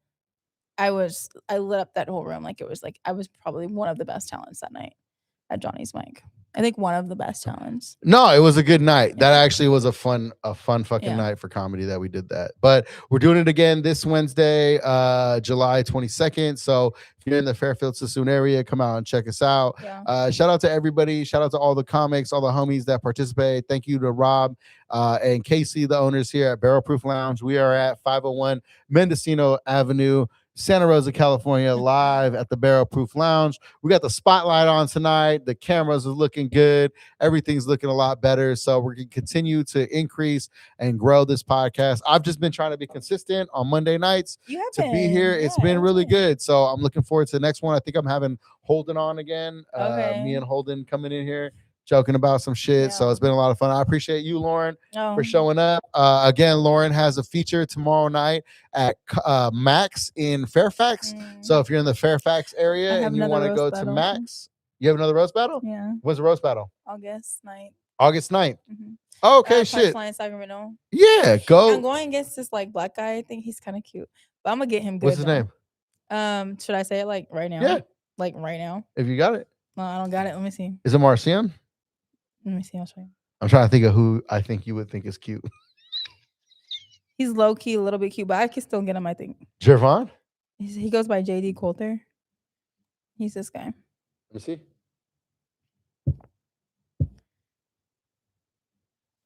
I lit up that whole room like it was like I was probably one of the best talents that night at Johnny's mic. I think one of the best talents. No, it was a good night. That actually was a fun fucking night for comedy that we did that. But we're doing it again this Wednesday, July 22nd. So if you're in the Fairfield Sassoon area, come out and check us out. Shout out to everybody. Shout out to all the comics, all the homies that participate. Thank you to Rob and Casey, the owners here at Barrel Proof Lounge. We are at 501 Mendocino Avenue, Santa Rosa, California, live at the Barrel Proof Lounge. We got the spotlight on tonight. The cameras are looking good. Everything's looking a lot better. So we're going to continue to increase and grow this podcast. I've just been trying to be consistent on Monday nights to be here. It's been really good. So I'm looking forward to the next one. I think I'm having Holden on again. Me and Holden coming in here, joking about some shit. So it's been a lot of fun. I appreciate you, Lauren, for showing up. Again, Lauren has a feature tomorrow night at Max in Fairfax. So if you're in the Fairfax area and you want to go to Max, you have another roast battle? Yeah. When's the roast battle? August 9th. August 9th. Oh, okay, shit. Sacramento. Yeah, go. I'm going against this like black guy. I think he's kind of cute, but I'm gonna get him good. What's his name? Should I say it like right now? Yeah. Like right now. If you got it. No, I don't got it. Let me see. Is it Marcion? Let me see. I'll show you. I'm trying to think of who I think you would think is cute. He's low key, a little bit cute, but I can still get him. I think. Jervon? He goes by JD Coulter. He's this guy. Let me see.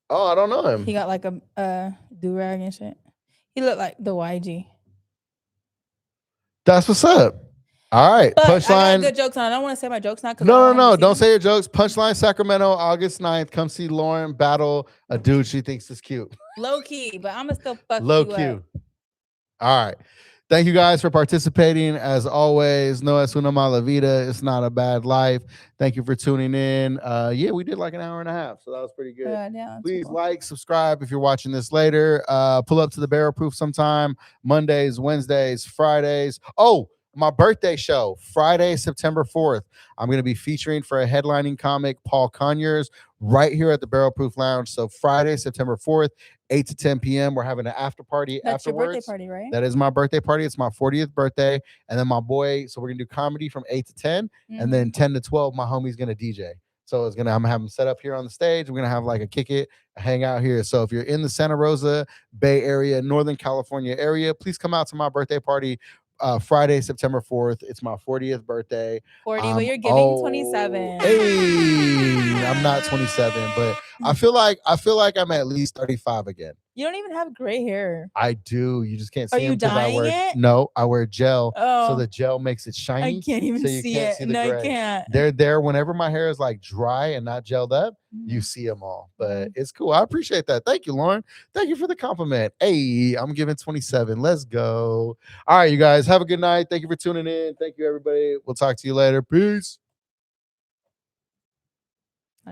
Oh, I don't know him. He got like a do-rag and shit. He looked like the YG. That's what's up. All right. But Punchline. I got good jokes on. I don't want to say my jokes now. No. Don't say your jokes. Punchline Sacramento, August 9th. Come see Lauren battle a dude she thinks is cute. Low key, but I'm going to still fuck Low you key. up. All right. Thank you guys for participating. As always, no es una mala vida. It's not a bad life. Thank you for tuning in. Yeah, we did like an hour and a half, so that was pretty good. Yeah, please cool. like, subscribe if you're watching this later. Pull up to the Barrel Proof sometime. Mondays, Wednesdays, Fridays. Oh, my birthday show, Friday, September 4th. I'm going to be featuring for a headlining comic, Paul Conyers, right here at the Barrel Proof Lounge. So Friday, September 4th, 8 to 10 p.m. We're having an after party That's afterwards. Your birthday party, right? That is my birthday party. It's my 40th birthday. And then my boy, so we're going to do comedy from 8 to 10. And then 10 to 12, my homie's going to DJ. So I'm gonna have him set up here on the stage. We're gonna have like a kick it, a hang out here. So if you're in the Santa Rosa Bay Area, Northern California area, please come out to my birthday party. Friday, September 4th. It's my 40th birthday. 40, but you're giving 27. Hey, I'm not 27, but I feel like I'm at least 35 again. You don't even have gray hair. I do. You just can't see. Are you dyeing it? No, I wear gel. Oh, so the gel makes it shiny. I can't even so you see can't it. See the No, gray. I can't. They're there whenever my hair is like dry and not gelled up. You see them all, but it's cool. I appreciate that. Thank you, Lauren. Thank you for the compliment. Hey, I'm giving 27. Let's go. All right, you guys have a good night. Thank you for tuning in. Thank you, everybody. We'll talk to you later. Peace.